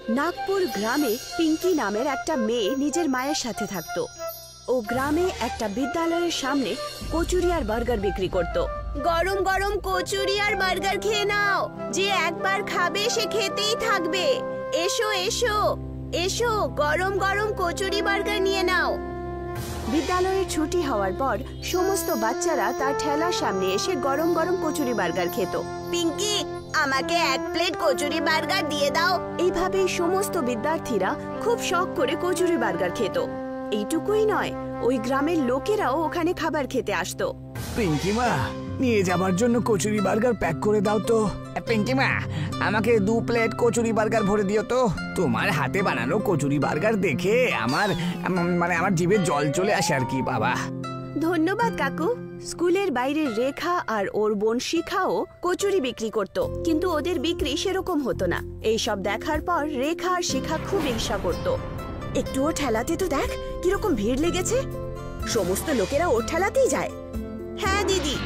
নাগপুর গ্রামে পিঙ্কি নামের একটা মেয়ে নিজের মায়ের সাথে থাকতো। ও গ্রামে একটা বিদ্যালয়ের সামনে কচুরি আর বার্গার বিক্রি করত। গরম গরম কচুরি আর বার্গার খেয়ে নাও, যে একবার খাবে সে খেতেই থাকবে। এসো এসো এসো, গরম গরম কচুরি বার্গার নিয়ে নাও। বিদ্যালয়ের ছুটি হওয়ার পর সমস্ত বাচ্চারা তার ঠেলার সামনে এসে গরম গরম কচুরি বার্গার খেত। পিঙ্কি, আমাকে এক প্লেট কচুরি বার্গার দিয়ে দাও। এইভাবেই সমস্ত বিদ্যার্থীরা খুব শখ করে কচুরি বার্গার খেত। এইটুকুই নয়, ওই গ্রামের লোকেরাও ওখানে খাবার খেতে আসতো। পিঙ্কি মা, নিয়ে যাবার জন্য কচুরি বার্গার প্যাক করে দাও তো। পিঙ্কি মা, আমাকে 2 প্লেট কচুরি বার্গার ভরে দিও তো। তোমার হাতে বানানো কচুরি বার্গার দেখে আমার জিভে জল চলে আসে আর কি বাবা। ধন্যবাদ কাকু। স্কুলের বাইরে রেখা আর ওর বোন শিখাও কচুরি বিক্রি করত, কিন্তু ওদের বিক্রি সেরকম হতো না। এইসব দেখার পর রেখা আর শিখা খুব ঈর্ষা করত। একটুও ঠেলাতে তো দেখ কিরকম ভিড় লেগেছে, সমস্ত লোকেরা ওর ঠেলাতেই যায়। হ্যাঁ দিদি,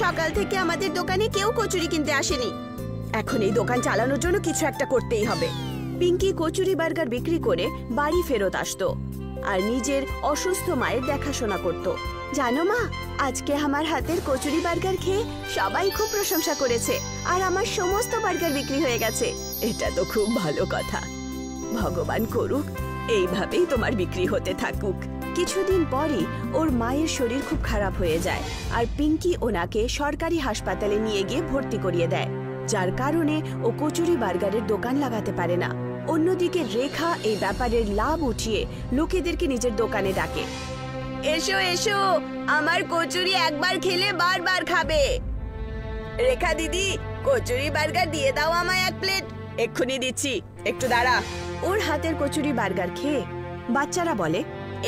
সকাল থেকে আমাদের দোকানে কেউ কচুরি কিনতে আসেনি। এখন এই দোকান চালানোর জন্য কিছু একটা করতেই হবে। পিঙ্কি কচুরি বার্গার বিক্রি করে বাড়ি ফেরত আসতো আর নিজের অসুস্থ মায়ের দেখাশোনা করত। জানো মা, আজকে আমার হাতের কচুরি বার্গার খেয়ে সবাই খুব প্রশংসা করেছে আর আমার সমস্ত বার্গার বিক্রি হয়ে গেছে। এটা তো খুব ভালো কথা। ভগবান করুক এইভাবেই তোমার বিক্রি হতে থাকুক। কিছুদিন পরই ওর মায়ের শরীর খুব খারাপ হয়ে যায় আর পিঙ্কি ওনাকে সরকারি হাসপাতালে নিয়ে গিয়ে ভর্তি করিয়ে দেয়, যার কারণে ও কচুরি বার্গারের দোকান লাগাতে পারে না। অন্যদিকে রেখা এই ব্যাপারের লাভ উঠিয়ে লোকেদেরকে নিজের দোকানে ডাকে। এসো এসো, আমার কচুরি একবার খেলে বারবার খাবে। রেখা দিদি, কচুরি বার্গার দিয়ে দাও আমায় 1 প্লেট। এক্ষুনি দিচ্ছি, একটু দাঁড়া। ওর হাতের কচুরি বার্গার খেয়ে বাচ্চারা বলে,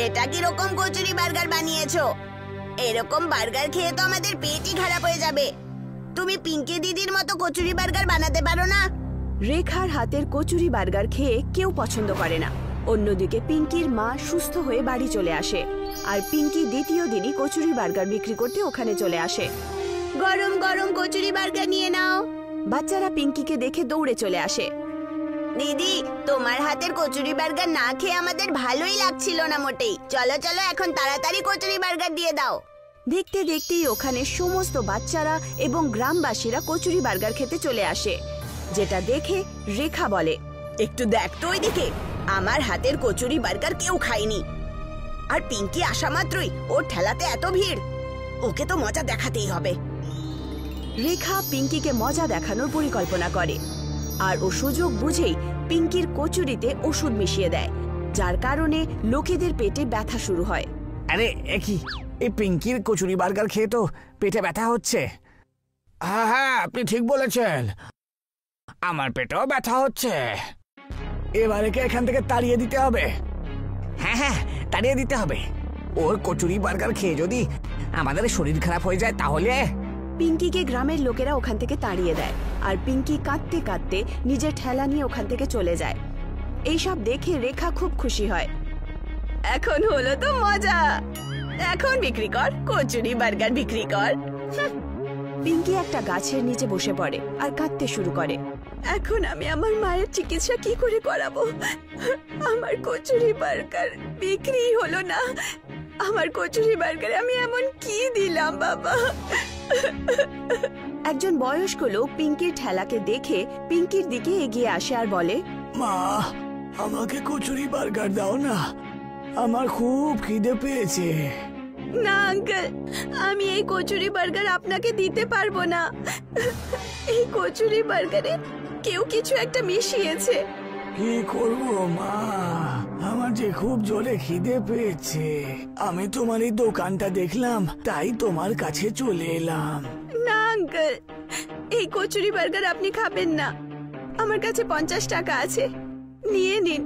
এটা কি রকম কচুরি বার্গার বানিয়েছো? এরকম বার্গার খেয়ে তো আমাদের পেটই খারাপ হয়ে যাবে। তুমি পিঙ্কি দিদির মতো কচুরি বার্গার বানাতে পারো না? রেখার হাতের কচুরি বার্গার খেয়ে কেউ পছন্দ করে না। অন্যদিকে পিঙ্কির মা সুস্থ হয়ে বাড়ি চলে আসে আর পিঙ্কি দ্বিতীয় দিনই কচুরি বার্গার বিক্রি করতে ওখানে চলে আসে। গরম গরম কচুরি বার্গার নিয়ে নাও। বাচ্চারা পিঙ্কিকে দেখে দৌড়ে চলে আসে। দিদি, তোমার হাতের কচুরি বার্গার না খেয়ে আমাদের ভালোই লাগছিল না মোটেই। চলো চলো, এখন তাড়াতাড়ি কচুরি বার্গার দিয়ে দাও। দেখতে দেখতেই ওখানে সমস্ত বাচ্চারা এবং গ্রামবাসীরা কচুরি বার্গার খেতে চলে আসে, যেটা দেখে রেখা বলে, একটু দেখ তো ওইদিকে, আমার হাতের কচুরি বার্গার কেউ খায়নি। আর পিঙ্কি আসা মাত্রই ওর ঠেলাতে এত ভিড়, ওকে তো মজা দেখাতেই হবে। রেখা পিঙ্কিকে মজা দেখানোর পরিকল্পনা করে আর ও সুযোগ বুঝেই পিঙ্কির কচুরিতে ওষুধ মিশিয়ে দেয়, যার কারণে লোকেদের পেটে ব্যথা শুরু হয়। আরে কি, এই পিঙ্কির কচুরি বার্গার খেয়ে তো পেটে ব্যথা হচ্ছে। হ্যাঁ হ্যাঁ, আপনি ঠিক বলেছেন, আমার পেটেও ব্যথা হচ্ছে। এবারে কে এখান থেকে তাড়িয়ে দিতে হবে। হ্যাঁ হ্যাঁ, তাড়িয়ে দিতে হবে। ওর কচুরি বার্গার খেয়ে যদি আমাদের শরীর খারাপ হয়ে যায় তাহলে। পিঙ্কিকে গ্রামের লোকেরা ওখান থেকে তাড়িয়ে দেয় আর পিঙ্কি কাঁদতে কাঁদতে নিজের ঠেলা নিয়ে ওখান থেকে চলে যায়। এইসব দেখে রেখা খুব খুশি হয়। এখন হলো তো মজা, এখন বিক্রি কর, কচুরি বার্গার বিক্রি কর। পিঙ্কি একটা গাছের নিচে বসে পড়ে আর কাঁদতে শুরু করে। এখন আমি আমার মায়ের চিকিৎসা কি করে করাবো? আমার কচুরি বার্গার বিক্রি হলো না। আমার কচুরি বার্গারে আমি এমন কি দিলাম বাবা? একজন বয়স্ক লোক পিঙ্কির ঠেলাকে দেখে পিঙ্কির দিকে এগিয়ে আসে আর বলে, মা, আমাকে কচুরি বার্গার দাও না, আমার খুব খিদে পেয়েছে। না আঙ্কেল, আমি এই কচুরি বার্গার আপনাকে দিতে পারবো না। এই কচুরি বার্গারে কেউ কিছু একটা মিশিয়েছে। কি করবো মা, আমার যে খুব জোরে খিদে পেয়েছে। আমি তোমার এই দোকানটা দেখলাম, তাই তোমার কাছে চলে এলাম। না আঙ্কেল, এই কচুরি বার্গার আপনি খাবেন না। আমার কাছে 50 টাকা আছে, নিয়ে নিন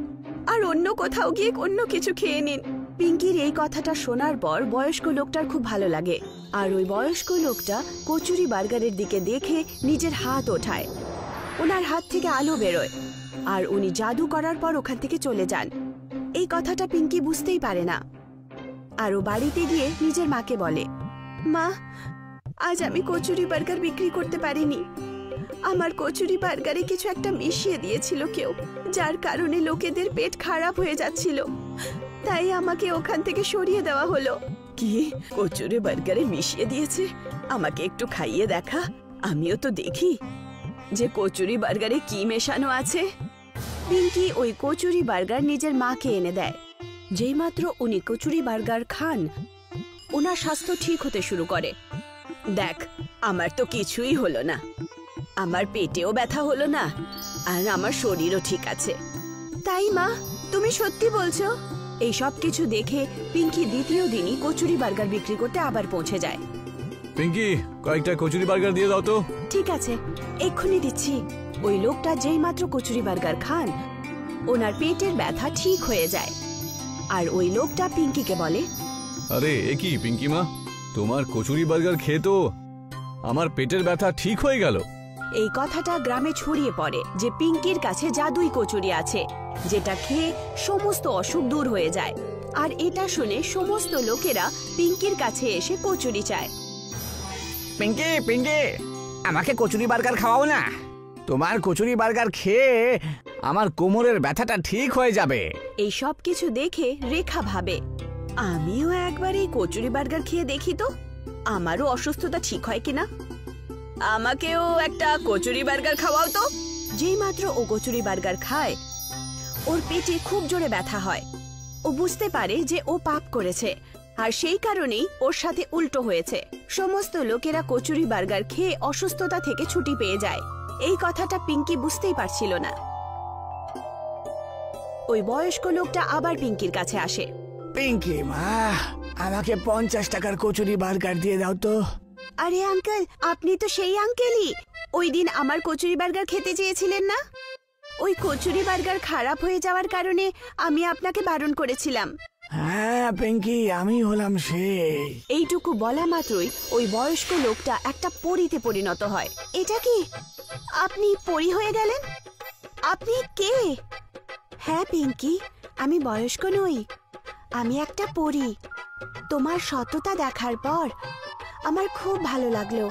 আর অন্য কোথাও গিয়ে অন্য কিছু খেয়ে নিন। পিঙ্কির এই কথাটা শোনার পর বয়স্ক লোকটার খুব ভালো লাগে আর ওই বয়স্ক লোকটা কচুরি বার্গারের দিকে দেখে নিজের হাত ওঠায়। ওনার হাত থেকে আলো বেরোয় আর উনি জাদু করার পর ওখান থেকে চলে যান। এই কথাটা পিঙ্কি বুঝতেই পারে না আর ও বাড়িতে গিয়ে নিজের মাকে বলে, মা, আজ আমি কচুরি বার্গার বিক্রি করতে পারিনি। আমার কচুরি বার্গারে কিছু একটা মিশিয়ে দিয়েছিল কেউ, যার কারণে লোকেদের পেট খারাপ হয়ে যাচ্ছিল। তাই আমাকে ওখান থেকে সরিয়ে দেওয়া হলো। কি কচুরি বার্গারে মিশিয়ে দিয়েছে? আমাকে একটু খাইয়ে দেখা, আমিও তো দেখি যে কচুরি বার্গারে কি মেশানো আছে। পিঙ্কি ওই কচুরি বার্গার নিজের মাকে এনে দেয়। যেই মাত্র উনি কচুরি বার্গার খান, ওনার স্বাস্থ্য ঠিক হতে শুরু করে। দেখ, আমার তো কিছুই হলো না, আমার পেটেও ব্যথা হলো না, আর আমার শরীরও ঠিক আছে। তাই মা, তুমি সত্যি বলছো? এই সব কিছু দেখে পিঙ্কি দ্বিতীয় দিনই কচুরি বার্গার বিক্রি করতে আবার পৌঁছে যায়। পিঙ্কি, কয়েকটা কচুরি বার্গার দিয়ে দাও তো। ঠিক আছে, এক্ষুনি দিচ্ছি। ওই লোকটা যেই মাত্র কচুরি বার্গার খান, ওনার পেটের ব্যথা ঠিক হয়ে যায়। আর ওই লোকটা পিঙ্কিকে বলে, আরে এ কি পিঙ্কি মা, তোমার কচুরি বার্গার খেয়ে তো আমার পেটের ব্যথা ঠিক হয়ে গেল। এই কথাটা গ্রামে ছড়িয়ে পড়ে যে পিঙ্কির কাছে জাদুই কচুরি আছে, যেটা খেয়ে সমস্ত অসুখ দূর হয়ে যায়। আর এটা শুনে সমস্ত লোকেরা পিঙ্কির কাছে এসে কচুরি চায়। পিঙ্কি, পিঙ্কি, আমাকে কচুরি বার্গার খাওয়াও না। তোমার কচুরি বার্গার খেয়ে আমার কোমরের ব্যথাটা ঠিক হয়ে যাবে। এই সব কিছু দেখে রেখা ভাবে, আমিও একবার এই কচুরি বার্গার খেয়ে দেখি তো, আমারও অসুস্থতা ঠিক হয় কিনা। আমাকেও একটা কচুরি বার্গার খাওয়াও তো। যেই মাত্র ও কচুরি বার্গার খায়, ওর পেটে খুব জোরে ব্যথা হয়। ও বুঝতে পারে যে ও পাপ করেছে, আর সেই কারণেই ওর সাথে উল্টো হয়েছে। সমস্ত লোকেরা কচুরি বার্গার খেয়ে অসুস্থতা থেকে ছুটি পেয়ে যায়। এই কথাটা পিঙ্কি বুঝতেই পারছিল না। ওই বয়স্ক লোকটা আবার পিঙ্কির কাছে আসে। পিঙ্কি মা, আমাকে 50 টাকার কচুরি বার্গার দিয়ে দাও তো। আরে আঙ্কেল, আপনি তো সেই আঙ্কেলই ওই দিন আমার কচুরি বার্গার খেতে চেয়েছিলেন না? ওই কচুরি বার্গার খারাপ হয়ে যাওয়ার কারণে আমি আপনাকে বারণ করেছিলাম। হ্যাঁ পিঙ্কি, আমি হলাম সেই। এইটুকু বলা মাত্রই ওই বয়স্ক লোকটা একটা পরীতে পরিণত হয়। এটা কি, আপনি পরী হয়ে গেলেন? আপনি কে? হ্যাঁ পিঙ্কি, আমি বয়স্ক নই, আমি একটা পরী। তোমার সততা দেখার পর আমার খুব ভালো লাগলো,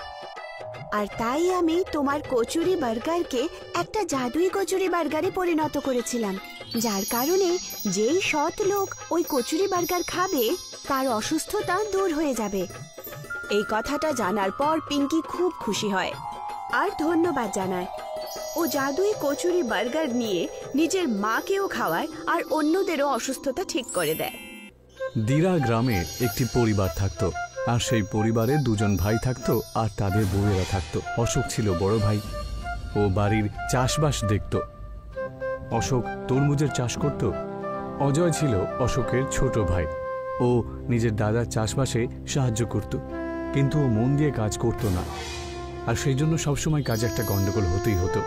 আর তাই আমি তোমার কচুরি বার্গারকে একটা জাদুই কচুরি বার্গারে পরিণত করেছিলাম, যার কারণে যেই সৎ লোক ওই কচুরি বার্গার খাবে তার অসুস্থতা দূর হয়ে যাবে। এই কথাটা জানার পর পিঙ্কি খুব খুশি হয় আর ধন্যবাদ জানায়। ও জাদুই কচুরি বার্গার নিয়ে নিজের মাকেও খাওয়ায় আর অন্যদেরও অসুস্থতা ঠিক করে দেয়। দিরা গ্রামে একটি পরিবার থাকতো, আর সেই পরিবারে দুজন ভাই থাকতো আর তাদের বউয়েরা থাকতো। অশোক ছিল বড় ভাই, ও বাড়ির চাষবাস দেখত। অশোক তরমুজের চাষ করত। অজয় ছিল অশোকের ছোট ভাই, ও নিজের দাদার চাষবাসে সাহায্য করত, কিন্তু ও মন দিয়ে কাজ করত না, আর সেই জন্য সবসময় কাজে একটা গন্ডগোল হতেই হতো।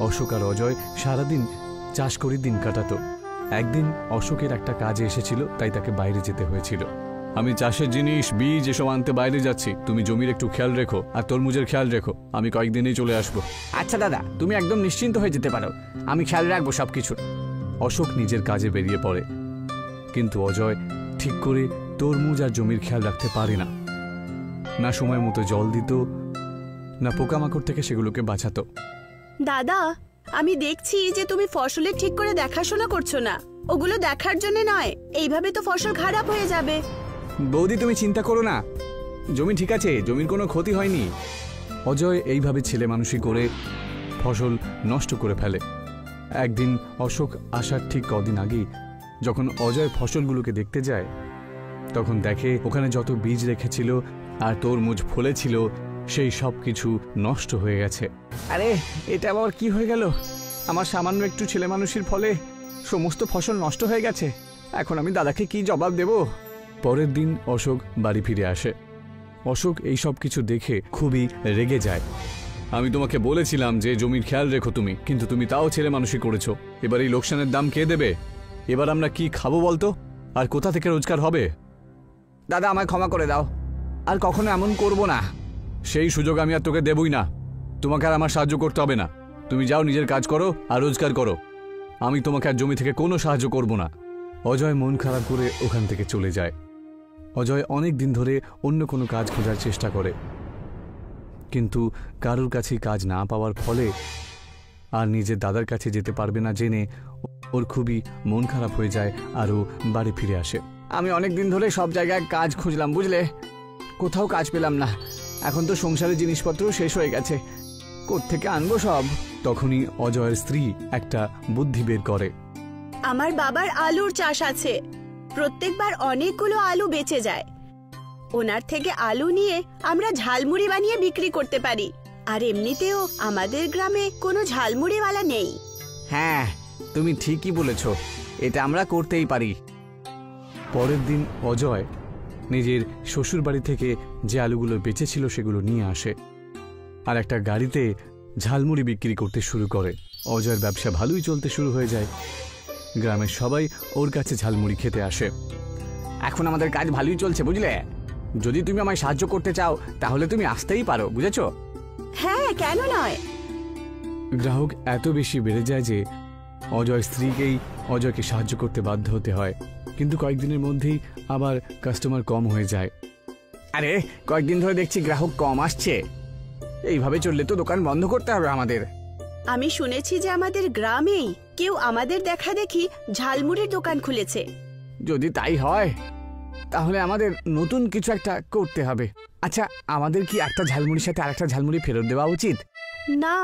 অশোক আর অজয় সারাদিন চাষ করে দিন কাটাতো। একদিন অশোকের একটা কাজে এসেছিল, তাই তাকে বাইরে যেতে হয়েছিল। আমি চাষের জিনিস, বীজ এসব আনতে বাইরে যাচ্ছি, তুমি জমির একটু খেয়াল রেখো আর তরমুজের খেয়াল রেখো, আমি কয়েকদিনেই চলে আসবো। আচ্ছা দাদা, তুমি একদম নিশ্চিন্ত হয়ে যেতে পারো, আমি খেয়াল রাখবো সবকিছু। অশোক নিজের কাজে বেরিয়ে পড়ে, কিন্তু অজয় ঠিক করে তরমুজ আর জমির খেয়াল রাখতে পারে না। না সময় মতো জল দিত, না পোকামাকড় থেকে সেগুলোকে বাঁচাতো। দাদা, আমি দেখছি যে তুমি ফসলের ঠিক করে দেখাশোনা করছো না। ওগুলো দেখার জন্য নয়, এইভাবে তো ফসল খারাপ হয়ে যাবে। বৌদি তুমি চিন্তা করো না, জমি ঠিক আছে, জমির কোনো ক্ষতি হয়নি। অজয় এইভাবে ছেলে মানুষই করে ফসল নষ্ট করে ফেলে। একদিন অশোক আসার ঠিক কদিন আগেই যখন অজয় ফসলগুলোকে দেখতে যায়, তখন দেখে ওখানে যত বীজ রেখেছিল আর তরমুজ ফলেছিল সেই সব কিছু নষ্ট হয়ে গেছে। আরে এটা আবার কি হয়ে গেল? আমার সামান্য একটু ছেলে মানুষের ফলে সমস্ত ফসল নষ্ট হয়ে গেছে, এখন আমি দাদাকে কি জবাব দেব? পরের দিন অশোক বাড়ি ফিরে আসে। অশোক এই সব কিছু দেখে খুবই রেগে যায়। আমি তোমাকে বলেছিলাম যে জমির খেয়াল রেখো তুমি, কিন্তু তুমি তাও ছেলে মানুষই করেছো। এবার এই লোকসানের দাম কে দেবে? এবার আমরা কি খাবো বলতো? আর কোথা থেকে রোজগার হবে? দাদা আমায় ক্ষমা করে দাও, আর কখনো এমন করব না। সেই সুযোগ আমি আর তোকে দেবই না। তোমাকে আর আমার সাহায্য করতে হবে না, তুমি যাও নিজের কাজ করো আর রোজগার করো। আমি তোমাকে আর জমি থেকে কোনো সাহায্য করব না। অজয় মন খারাপ করে ওখান থেকে চলে যায়। অজয় অনেক দিন ধরে অন্য কোনো কাজ খোঁজার চেষ্টা করে, কিন্তু কারোর কাছে কাজ না পাওয়ার ফলে আর নিজের দাদার কাছে যেতে পারবে না জেনে ওর খুবই মন খারাপ হয়ে যায় আর ও বাড়ি ফিরে আসে। আমি অনেক দিন ধরে সব জায়গায় কাজ খুঁজলাম, বুঝলে, কোথাও কাজ পেলাম না। এখন তো সংসারের জিনিসপত্র শেষ হয়ে গেছে, কোত্থেকে আনবো সব। তখনই অজয়ের স্ত্রী একটা বুদ্ধি বের করে। আমার বাবার আলুর চাষ আছে, প্রত্যেকবার অনেকগুলো আলু বেঁচে যায়। ওনার থেকে আলু নিয়ে আমরা ঝালমুড়ি বানিয়ে বিক্রি করতে পারি। আর এমনিতেও আমাদের গ্রামে কোনো ঝালমুড়িওয়ালা নেই। হ্যাঁ, তুমি ঠিকই বলেছ, এটা আমরা করতেই পারি। পরের দিন অজয় নিজের শ্বশুর বাড়ি থেকে যে আলুগুলো বেঁচেছিল সেগুলো নিয়ে আসে আর একটা গাড়িতে ঝালমুড়ি বিক্রি করতে শুরু করে। অজয়ের ব্যবসা ভালোই চলতে শুরু হয়ে যায়। গ্রামের সবাই ওর কাছে ঝালমুড়ি খেতে আসে। এখন আমাদের কাজ ভালোই চলছে, বুঝলে। যদি তুমি আমায় সাহায্য করতে চাও তাহলে তুমি আসতেই পারো, বুঝেছো? হ্যাঁ, কেন নয়। গ্রাহক এত বেশি বেড়ে যায় যে অজয় স্ত্রীকেই অজয়কে সাহায্য করতে বাধ্য হতে হয়। কিন্তু কয়েকদিনের মধ্যেই আবার কাস্টমার কম হয়ে যায়। আরে, কয়েকদিন ধরে দেখছি গ্রাহক কম আসছে। এইভাবে চললে তো দোকান বন্ধ করতে হবে আমাদের। আমি শুনেছি যে আমাদের গ্রামেই কেউ আমাদের দেখা দেখি ঝালমুড়ির দোকান খুলেছে। যদি তাই হয় তাহলে আমাদের নতুন কিছু একটা করতে হবে। আচ্ছা, আমাদের কি একটা ঝালমুড়ির সাথে আরেকটা ঝালমুড়ি ফেরত দেওয়া উচিত? না,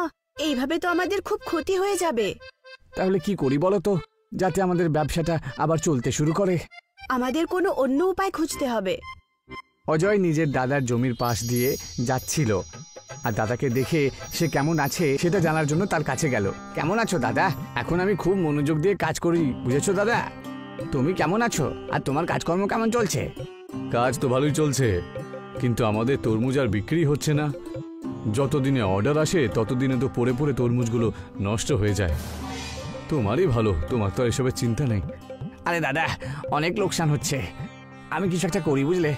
এইভাবে তো আমাদের খুব ক্ষতি হয়ে যাবে। তাহলে কি করি বলো তো, যাতে আমাদের ব্যবসাটা আবার চলতে শুরু করে? আমাদের কোনো অন্য উপায় খুঁজতে হবে। অজয় নিজের দাদার জমির পাশ দিয়ে যাচ্ছিল আর দাদাকে দেখে সে কেমন আছে সেটা জানার জন্য তার কাছে গেল। কেমন আছো দাদা? এখন আমি খুব মনোযোগ দিয়ে কাজ করি, বুঝেছো দাদা? তুমি কেমন আছো আর তোমার কাজকর্ম কেমন চলছে? কাজ তো ভালোই চলছে, কিন্তু আমাদের তরমুজ আর বিক্রি হচ্ছে না। যতদিনে অর্ডার আসে ততদিনে তো পড়ে পড়ে তরমুজগুলো নষ্ট হয়ে যায়। তোমারই ভালো, তোমার তো এসবের চিন্তা নেই। আরে দাদা, অনেক লোকসান হচ্ছে, আমি কিছু একটা করি, বুঝলে।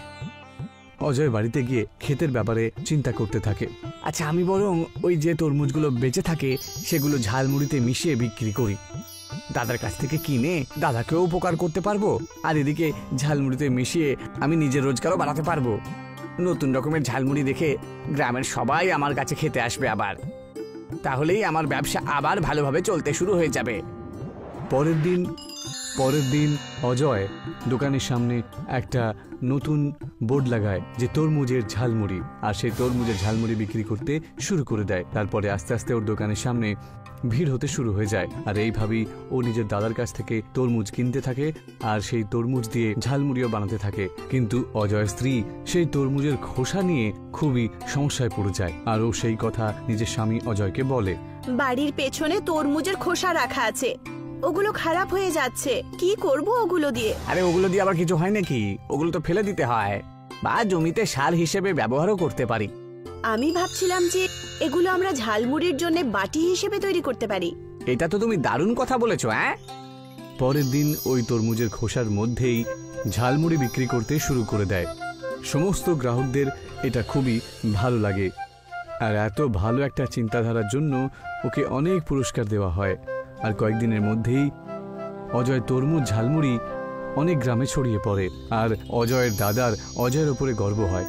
অজয় বাড়িতে গিয়ে ক্ষেতের ব্যাপারে চিন্তা করতে থাকে। আচ্ছা, আমি বরং ওই যে তরমুজগুলো বেঁচে থাকে সেগুলো ঝালমুড়িতে মিশিয়ে বিক্রি করি। দাদার কাছ থেকে কিনে দাদাকেও উপকার করতে পারবো আর এদিকে ঝালমুড়িতে মিশিয়ে আমি নিজের রোজগারও বাড়াতে পারবো। নতুন রকমের ঝালমুড়ি দেখে গ্রামের সবাই আমার কাছে খেতে আসবে আবার। তাহলেই আমার ব্যবসা আবার ভালোভাবে চলতে শুরু হয়ে যাবে। পরের দিন অজয় দোকানের সামনে একটা নতুন বোর্ড লাগায় যে তরমুজের ঝালমুড়ি, আর সেই তরমুজের ঝালমুড়ি বিক্রি করতে শুরু করে দেয়। তারপরে আস্তে আস্তে ওর দোকানের সামনে ভিড় হতে শুরু হয়ে যায়। আর এইভাবেই ও নিজের দাদার কাছ থেকে তরমুজ কিনতে থাকে আর সেই তরমুজ দিয়ে ঝালমুড়িও বানাতে থাকে। কিন্তু অজয়ের স্ত্রী সেই তরমুজের খোসা নিয়ে খুবই সমস্যায় পড়ে যায় আর ও সেই কথা নিজের স্বামী অজয়কে বলে। বাড়ির পেছনে তরমুজের খোসা রাখা আছে, ওগুলো খারাপ হয়ে যাচ্ছে, কি করব ওগুলো দিয়ে? আরে, ওগুলো দিয়ে আবার কিছু হয় নাকি? ওগুলো তো ফেলে দিতে হয় বা জমিতে সার হিসেবে ব্যবহারও করতে পারি। আমি ভাবছিলাম যে এগুলো আমরা ঝালমুড়ির জন্য বাটি হিসেবে তৈরি করতে পারি। এটা তো তুমি দারুণ কথা বলেছো। হ্যাঁ, পরের দিন ওই তরমুজের খোসার মধ্যেই ঝালমুড়ি বিক্রি করতে শুরু করে দেয়। সমস্ত গ্রাহকদের এটা খুবই ভালো লাগে আর এত ভালো একটা চিন্তাধারার জন্য ওকে অনেক পুরস্কার দেওয়া হয়। আর কয়েকদিনের মধ্যেই অজয় তরমুজ ঝালমুড়ি অনেক গ্রামে ছড়িয়ে পড়ে আর অজয়ের দাদার অজয়ের ওপরে গর্ব হয়।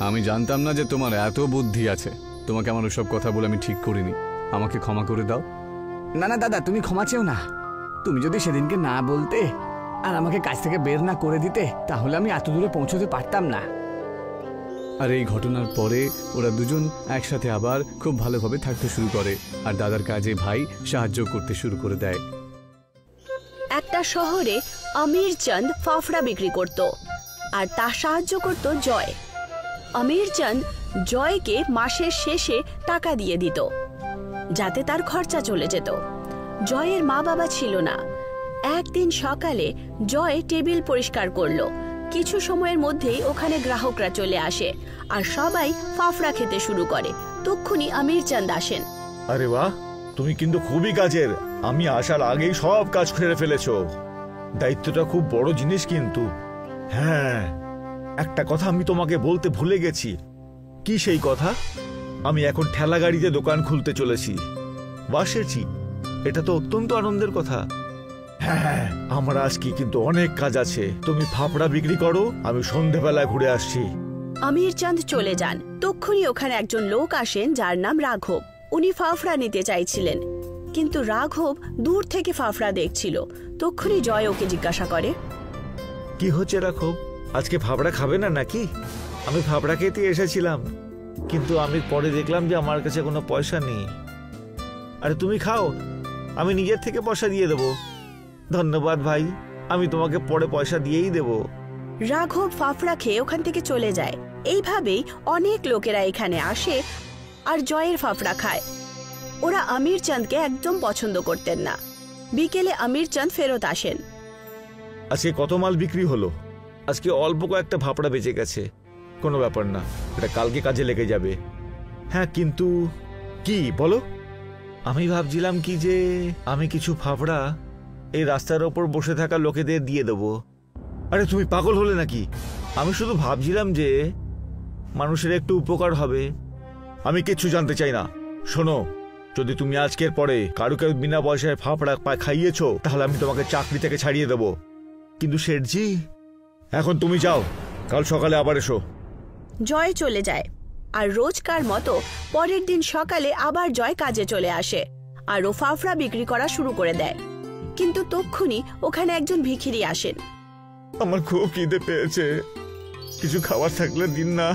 আমি জানতাম না যে তোমার এত বুদ্ধি আছে। তোমাকে আমার ওসব কথা বলে আমি ঠিক করিনি, আমাকে ক্ষমা করে দাও। না না দাদা, তুমি ক্ষমা চেও না। তুমি যদি সেদিনকে না বলতে আর আমাকে কাজ থেকে বের না করে দিতে তাহলে আমি এত দূরে পৌঁছতে পারতাম না। আর এই ঘটনার পরে ওরা দুজন একসাথে আবার খুব ভালোভাবে থাকতে শুরু করে আর দাদার কাজে ভাই সাহায্য করতে শুরু করে দেয়। একটা শহরে আমির চাঁদ ফাফড়া বিক্রি করত আর তা সাহায্য করত জয়। আমির চাঁদ জয়কে মাসের শেষে টাকা দিয়ে দিত যাতে তার খরচা চলে যেত। জয়ের মা বাবা ছিল না। একদিন সকালে জয় টেবিল পরিষ্কার করলো। কিছু সময়ের মধ্যেই ওখানে গ্রাহকরা চলে আসে আর সবাই ফাফড়া খেতে শুরু করে। তক্ষুনি আমির চাঁদ আসেন। আরে বাহ, তুমি কিন্তু খুবই কাজের। আমি আসার আগেই সব কাজ সেরে ফেলেছো। দায়িত্বটা খুব বড় জিনিস। কিন্তু হ্যাঁ, একটা কথা আমি তোমাকে বলতে ভুলে গেছি। কি সেই কথা? আমি এখন ঠেলা গাড়িতে দোকান খুলতে চলেছি। বাসেছি, এটা তো অত্যন্ত আনন্দের কথা। হ্যাঁ, আমার আজকে কিন্তু অনেক কাজ আছে। তুমি ফাফড়া বিক্রি করো, আমি সন্ধেবেলায় ঘুরে আসছি। আমির চাঁদ চলে যান। তক্ষুনি ওখানে একজন লোক আসেন যার নাম রাঘব। উনি ফাফড়া নিতে চাইছিলেন, কিন্তু রাঘব দূর থেকে ফাফড়া দেখছিল। তক্ষুনি জয় ওকে জিজ্ঞাসা করে, কি হচ্ছে রাঘব, আজকে ফাফড়া খাবে না নাকি? আমি ফাফড়া খেতে এসেছিলাম, কিন্তু আমি পরে দেখলাম যে আমার কাছে কোনো পয়সা নেই। আরে তুমি খাও, আমি নিজের থেকে পয়সা দিয়ে দেবো। ধন্যবাদ ভাই, আমি তোমাকে পরে পয়সা দিয়েই দেবো। রাঘব ফাফড়া খেয়ে ওখান থেকে চলে যায়। এইভাবেই অনেক লোকেরা এখানে আসে আর জয়ের ফাফড়া খায়। ওরা আমির চাঁদকে একদম পছন্দ করতেন না। বিকেলে আমির চাঁদ ফেরত আসেন। আজকে কত মাল বিক্রি হলো? আজকে অল্প কয়েকটা ফাফড়া বেঁচে গেছে, কোনো ব্যাপার না, এটা কালকে কাজে লেগে যাবে। হ্যাঁ, কিন্তু কি বলো? আমি ভাবছিলাম কি যে আমি কিছু ফাফড়া এই রাস্তার ওপর বসে থাকা লোকেদের দিয়ে দেবো। আরে তুমি পাগল হলে নাকি? আমি শুধু ভাবছিলাম যে মানুষের একটু উপকার হবে। আমি কিচ্ছু জানতে চাই না। শোনো, যদি তুমি আজকের পরে কারুকে বিনা পয়সায় ফাফড়া খাইয়েছো, তাহলে আমি তোমাকে চাকরি থেকে ছাড়িয়ে দেবো। কিন্তু শেঠজি, এখন তুমি যাও, কাল সকালে আবার এসো। জয় চলে যায় আর রোজকার মতো পরের দিন সকালে আবার জয় কাজে চলে আসে আর ও ফাফড়া বিক্রি করা শুরু করে দেয়। কিন্তু তক্ষুনি ওখানে একজন ভিখিরি আসেন। আমার খুব খিদে পেয়েছে, কিছু খাবার থাকলে দিন না।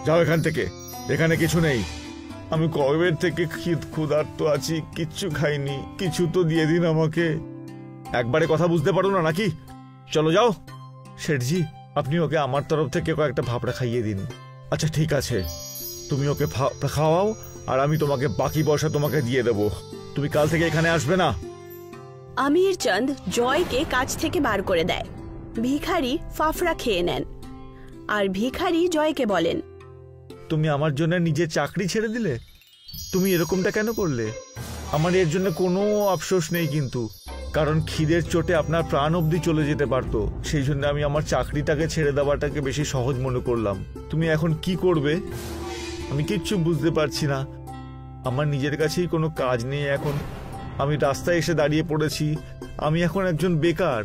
যাও এখান থেকে, এখানে কিছু নেই। আমি কবের থেকে ক্ষুধার্ত আছি, কিচ্ছু খাইনি, কিছু তো দিয়ে দিন আমাকে। একবারে কথা বুঝতে পারো না নাকি? চলো যাও। শেঠজি, আপনি ওকে আমার তরফ থেকে কয়েকটা ফাফড়া খাইয়ে দিন। আচ্ছা ঠিক আছে, তুমি ওকে খাওয়াও আর আমি তোমাকে বাকি পয়সা তোমাকে দিয়ে দেবো। তুমি কাল থেকে এখানে আসবে না। আমির চাঁদ জয়কে কাজ থেকে বার করে দেয়। ভিখারি ফাফড়া খেয়ে নেন আর ভিখারি জয়কে বলেন, তুমি আমার জন্য নিজের চাকরি ছেড়ে দিলে? তুমি এরকমটা কেন করলে? আমার এর জন্য কোনো আফসোস নেই, কিন্তু কারণ খিদের চোটে আপনার প্রাণ অবধি চলে যেতে পারতো। সেই জন্য আমি আমার চাকরিটাকে ছেড়ে দেওয়াটাকে বেশি সহজ মনে করলাম। তুমি এখন কি করবে আমি কিচ্ছু বুঝতে পারছি না। আমার নিজের কাছেই কোনো কাজ নেই এখন। আমি রাস্তায় এসে দাঁড়িয়ে পড়েছি। আমি এখন একজন বেকার।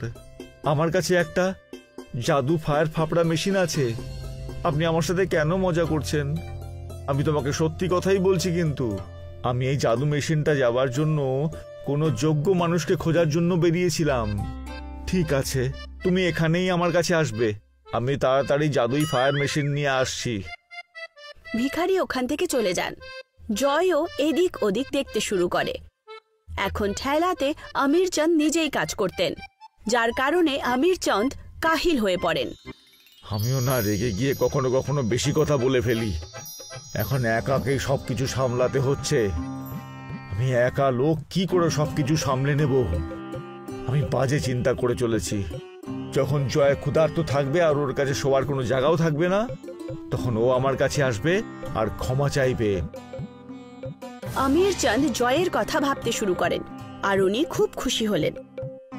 আমার কাছে একটা জাদু ফায়ার ফাফড়া মেশিন আছে। আপনি আমার সাথে কেন মজা করছেন? আমি তোমাকে সত্যি কথাই বলছি, কিন্তু আমি এই জাদু মেশিনটা যাওয়ার জন্য কোনো যোগ্য মানুষকে খোঁজার জন্য বেরিয়েছিলাম। ঠিক আছে, তুমি এখানেই আমার কাছে আসবে, আমি তাড়াতাড়ি জাদুই ফায়ার মেশিন নিয়ে আসছি। ভিখারি ওখান থেকে চলে যান। জয়ও এদিক ওদিক দেখতে শুরু করে। এখন ঠেলাতে আমির চাঁদ নিজেই কাজ করতেন, যার কারণে আমির চাঁদ কাহিল হয়ে পড়েন। আমিও না রেগে গিয়ে কখনো কখনো বেশি কথা বলে ফেলি। এখন একাকেই সবকিছু সামলাতে হচ্ছে। আমি একা লোক, কি করে সবকিছু সামলে নেব? আমি বাজে চিন্তা করে চলেছি। যখন জয় ক্ষুধার্ত থাকবে আর ওর কাছে শোয়ার কোনো জায়গাও থাকবে না, তখন ও আমার কাছে আসবে আর ক্ষমা চাইবে। আমির চাঁদ জয়ের কথা ভাবতে শুরু করেন আর উনি খুব খুশি হলেন।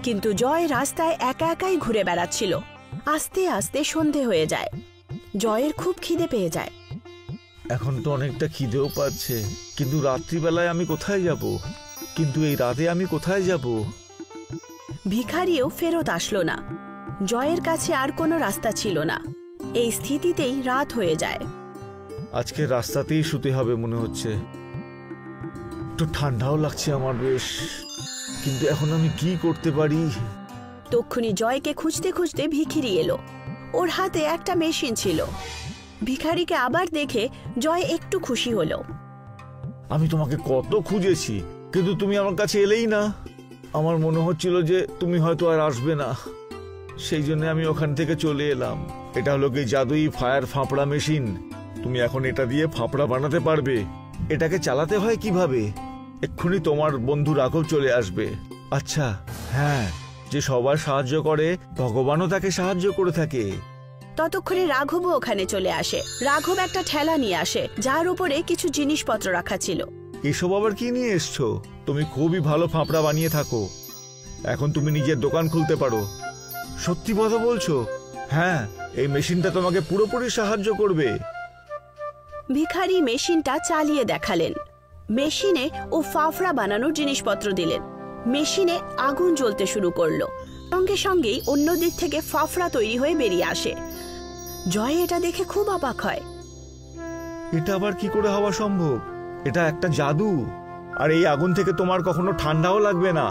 কিন্তু জয় রাস্তায় একা একাই ঘুরে বেড়াচ্ছিল। আস্তে আস্তে সন্ধে হয়ে যায়। জয়ের খুব খিদে পেয়ে যায়। এখন তো অনেকটা খিদেও পাচ্ছে, কিন্তু রাত্রিবেলায় আমি কোথায় যাব? কিন্তু এই রাতে আমি কোথায় যাব? ভিখারিও ফেরত আসলো না। জয়ের কাছে আর কোনো রাস্তা ছিল না। এই স্থিতিতেই রাত হয়ে যায়। আজকে রাস্তাতেই শুতে হবে মনে হচ্ছে। একটু ঠান্ডাও লাগছে আমার বেশ, কিন্তু এখন আমি কি করতে পারি? তক্ষুনি জয়কে খুঁজতে খুঁজতে ভিখিরি এলো। ওর হাতে একটা মেশিন ছিল। ভিখারিকে আবার দেখে জয় একটু খুশি হলো। আমি তোমাকে কত খুঁজেছি, কিন্তু তুমি আমার কাছে এলেই না। আমার মনে হচ্ছিল যে তুমি হয়তো আর আসবে না, সেই জন্য আমি ওখান থেকে চলে এলাম। এটা হলো কি জাদুই ফায়ার ফাফড়া মেশিন। তুমি এখন এটা দিয়ে ফাফড়া বানাতে পারবে। এটাকে চালাতে হয় কিভাবে? এক্ষুনি তোমার বন্ধু রাঘব চলে আসবে। আচ্ছা হ্যাঁ, যে সবার সাহায্য করে ভগবানও তাকে সাহায্য করে থাকে। ততক্ষণে রাঘবও ওখানে চলে আসে। রাঘব একটা ঠেলা নিয়ে আসে, যার উপরে কিছু জিনিসপত্র রাখা ছিল। এসব আবার কি নিয়ে এসছো? তুমি খুবই ভালো ফাফড়া বানিয়ে থাকো, এখন তুমি নিজের দোকান খুলতে পারো। সত্যি কথা বলছো? হ্যাঁ, এই মেশিনটা তোমাকে পুরোপুরি সাহায্য করবে। ভিখারি মেশিনটা চালিয়ে দেখালেন। মেশিনে ও ফাফড়া বানানোর জিনিসপত্র দিলেন। মেশিনে আগুন জ্বলতে শুরু করলো। সঙ্গে সঙ্গেই অন্য দিক থেকে ফাফড়া তৈরি হয়ে বেরিয়ে আসে। জয় এটা দেখে খুব অবাক হয়। এটা আবার কি করে হওয়া সম্ভব? এটা একটা জাদু। আর এই আগুন থেকে তোমার কখনো ঠান্ডাও লাগবে না।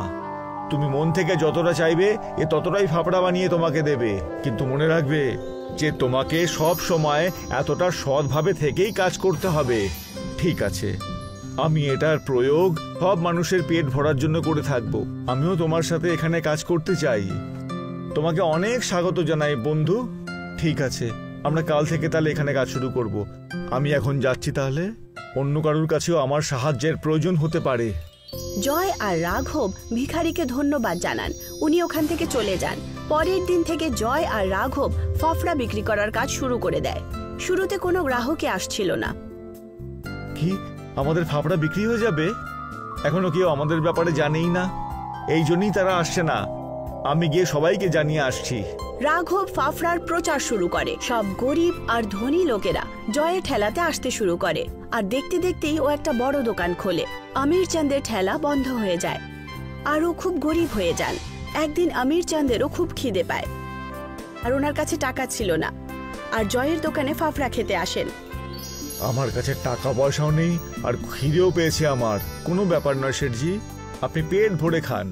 তুমি মন থেকে যতটা চাইবে এ ততটাই ফাফড়া বানিয়ে তোমাকে দেবে। কিন্তু মনে রাখবে যে তোমাকে সব সময় এতটা সৎভাবে থেকেই কাজ করতে হবে। ঠিক আছে, আমি এটার প্রয়োগ সব মানুষের পেট ভরার জন্য করে থাকবো। আমিও তোমার সাথে এখানে কাজ করতে চাই। তোমাকে অনেক স্বাগত জানাই বন্ধু। ঠিক আছে, আমরা কাল থেকে তাহলে এখানে কাজ শুরু করব। আমি এখন যাচ্ছি, তাহলে অন্য কারোর কাছেও আমার সাহায্যের প্রয়োজন হতে পারে। জয় আর রাঘব ভিখারিকে ধন্যবাদ জানান। উনি ওখান থেকে চলে যান। পরের দিন থেকে জয় আর রাঘব ফাফড়া বিক্রি করার কাজ শুরু করে দেয়। শুরুতে কোনো গ্রাহকে আসছিল না। কি আমাদের ফাফড়া বিক্রি হয়ে যাবে? এখনো কেউ আমাদের ব্যাপারে জানেই না, এই জন্যই তারা আসছে না। আমি গিয়ে সবাইকে জানিয়ে আসছি। রাঘব ফাফড়ার প্রচার শুরু করে। সব গরিব আর ধনী লোকেরা জয়ের ঠেলাতে আসতে শুরু করে। আর দেখতে দেখতেই ও একটা বড় দোকান খোলে। আমির চাঁদের ঠেলা বন্ধ হয়ে যায় আর ও খুব গরিব হয়ে যান। একদিন আমির চাঁদেরও খুব খিদে পায় আর ওনার কাছে টাকা ছিল না, আর জয়ের দোকানে ফাফড়া খেতে আসেন। আমার কাছে টাকা পয়সাও নেই আর খিদেও পেয়েছে আমার। কোনো ব্যাপার নয় শেঠজি, আপনি পেট ভরে খান।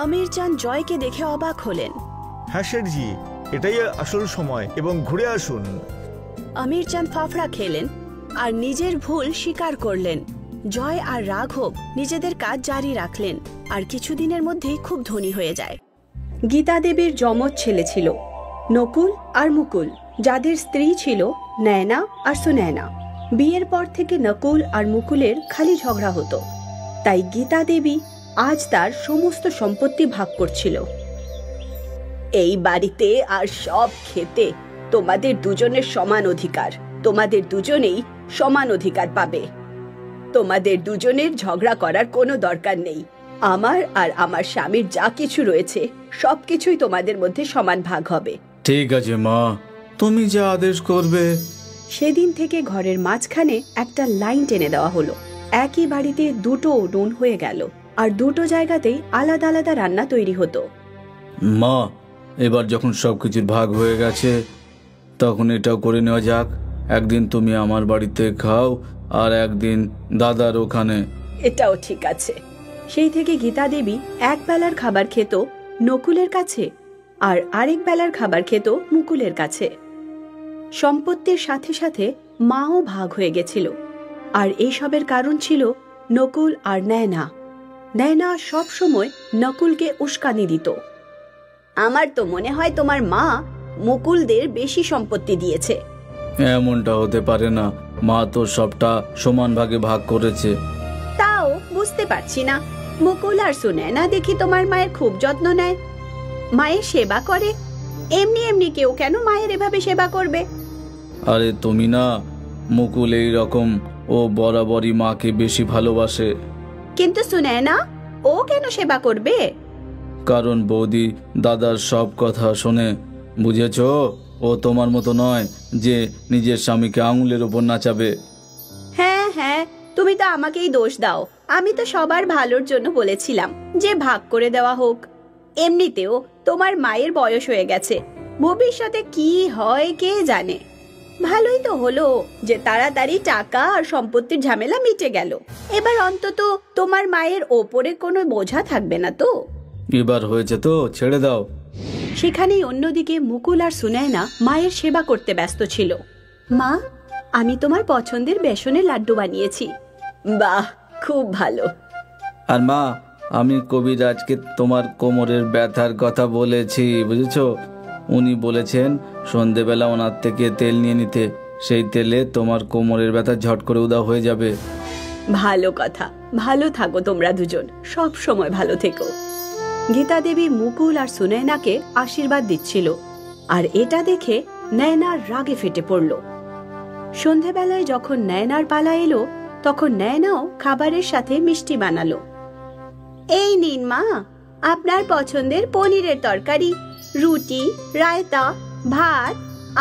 আমির চাঁদ জয়কে দেখে অবাক হলেন। হ্যাঁ শেঠজি, এটাই আসল সময় এবং ঘুরে আসুন। আমির চাঁদ ফাফড়া খেলেন আর নিজের ভুল স্বীকার করলেন। জয় আর রাঘব নিজেদের কাজ জারি রাখলেন আর কিছুদিনের মধ্যেই খুব ধনী হয়ে যায়। গীতা দেবীর যমজ ছেলে ছিল নকুল আর মুকুল, যাদের স্ত্রী ছিল নয়না আর সুনয়না। বিয়ের পর থেকে নকুল আর মুকুলের খালি ঝগড়া হতো, তাই গীতা দেবী আজ তার সমস্ত সম্পত্তি ভাগ করছিল। এই বাড়িতে আর সব খেতে তোমাদের দুজনের সমান অধিকার। তোমাদের দুজনেই সমান অধিকার পাবে। তোমাদের দুজনের ঝগড়া করার কোনো দরকার নেই। আমার আর আমার স্বামীর যা কিছু রয়েছে সবকিছুই তোমাদের মধ্যে সমান ভাগ হবে। ঠিক আছে মা, তুমি যা আদেশ করবে। সেদিন থেকে ঘরের মাঝখানে একটা লাইন টেনে দেওয়া হলো। একই বাড়িতে দুটো উনুন হয়ে গেল আর দুটো জায়গাতেই আলাদা আলাদা রান্না তৈরি হতো। মা, এবার যখন সবকিছুর ভাগ হয়ে গেছে তখন এটাও করে নেওয়া যাক। একদিন তুমি আমার বাড়িতে খাও আর একদিন দাদার ওখানে। এটাও ঠিক আছে। সেই থেকে গীতা দেবী এক বেলার খাবার খেত নকুলের কাছে আর আরেক বেলার খাবার খেত মুকুলের কাছে। সম্পত্তির সাথে সাথে মাও ভাগ হয়ে গেছিল, আর এইসবের কারণ ছিল নকুল আর নয়না। নয়না সব সময় নকুলকে উস্কানি দিত। আমার তো মনে হয় তোমার মা মুকুলদের বেশি সম্পত্তি দিয়েছে। এমনটা হতে পারে না, মা তো সবটা সমান ভাগে ভাগ করেছে। তাও বুঝতে পারছি না। মুকুল আর সুনয়না দেখি তোমার মায়ের খুব যত্ন নেয়, মায়ের সেবা করে। এমনি এমনি কেউ কেন মায়ের এভাবে সেবা করবে? আরে তুমি না, মুকুল এই রকম, ও বরাবরই মাকে বেশি ভালোবাসে। কিন্তু সুনয়না, ও কেন সেবা করবে? কারণ বৌদি দাদার সব কথা শোনে, বুঝেছো? ও তোমার মতো নয় যে নিজের স্বামীকে আঙুলের ওপর নাচাবে। হ্যাঁ হ্যাঁ, তুমি তো আমাকেই দোষ দাও। আমি তো সবার ভালোর জন্য বলেছিলাম যে ভাগ করে দেওয়া হোক। এমনিতেও তোমার মায়ের বয়স হয়ে গেছে, ভবিষ্যতে কি হয় কে জানে। ভালোই তো হলো যে তাড়াতাড়ি টাকা আর সম্পত্তির ঝামেলা মিটে গেল। এবার অন্তত তোমার মায়ের ওপরে কোনো বোঝা থাকবে না তো। এবার হয়েছে তো, ছেড়ে দাও। সেখানেই অন্যদিকে মুকুল আর সুনয়না মায়ের সেবা করতে ব্যস্ত ছিল। মা, আমি তোমার পছন্দের বেসনের লাড্ডু বানিয়েছি। বাহ, খুব ভালো। আর মা, আমি কবিরাজকে তোমার কোমরের ব্যথার কথা বলেছি, বুঝেছো? উনি বলেছেন সন্ধেবেলা ওনার থেকে তেল নিয়ে নিতে। সেই তেলে তোমার কোমরের ব্যথা ঝট করে উধাও হয়ে যাবে। ভালো কথা। ভালো থাকো তোমরা দুজন, সব সময় ভালো থেকো। গীতা দেবী মুকুল আর সুনয়নাকে আশীর্বাদ দিচ্ছিল, আর এটা দেখে নয়নার রাগে ফেটে পড়ল। সন্ধেবেলায় যখন নয়নার পালা এলো তখন নয়নাও খাবারের সাথে মিষ্টি বানালো। এই নিন মা, আপনার পছন্দের পনিরের তরকারি, রুটি, রায়তা, ভাত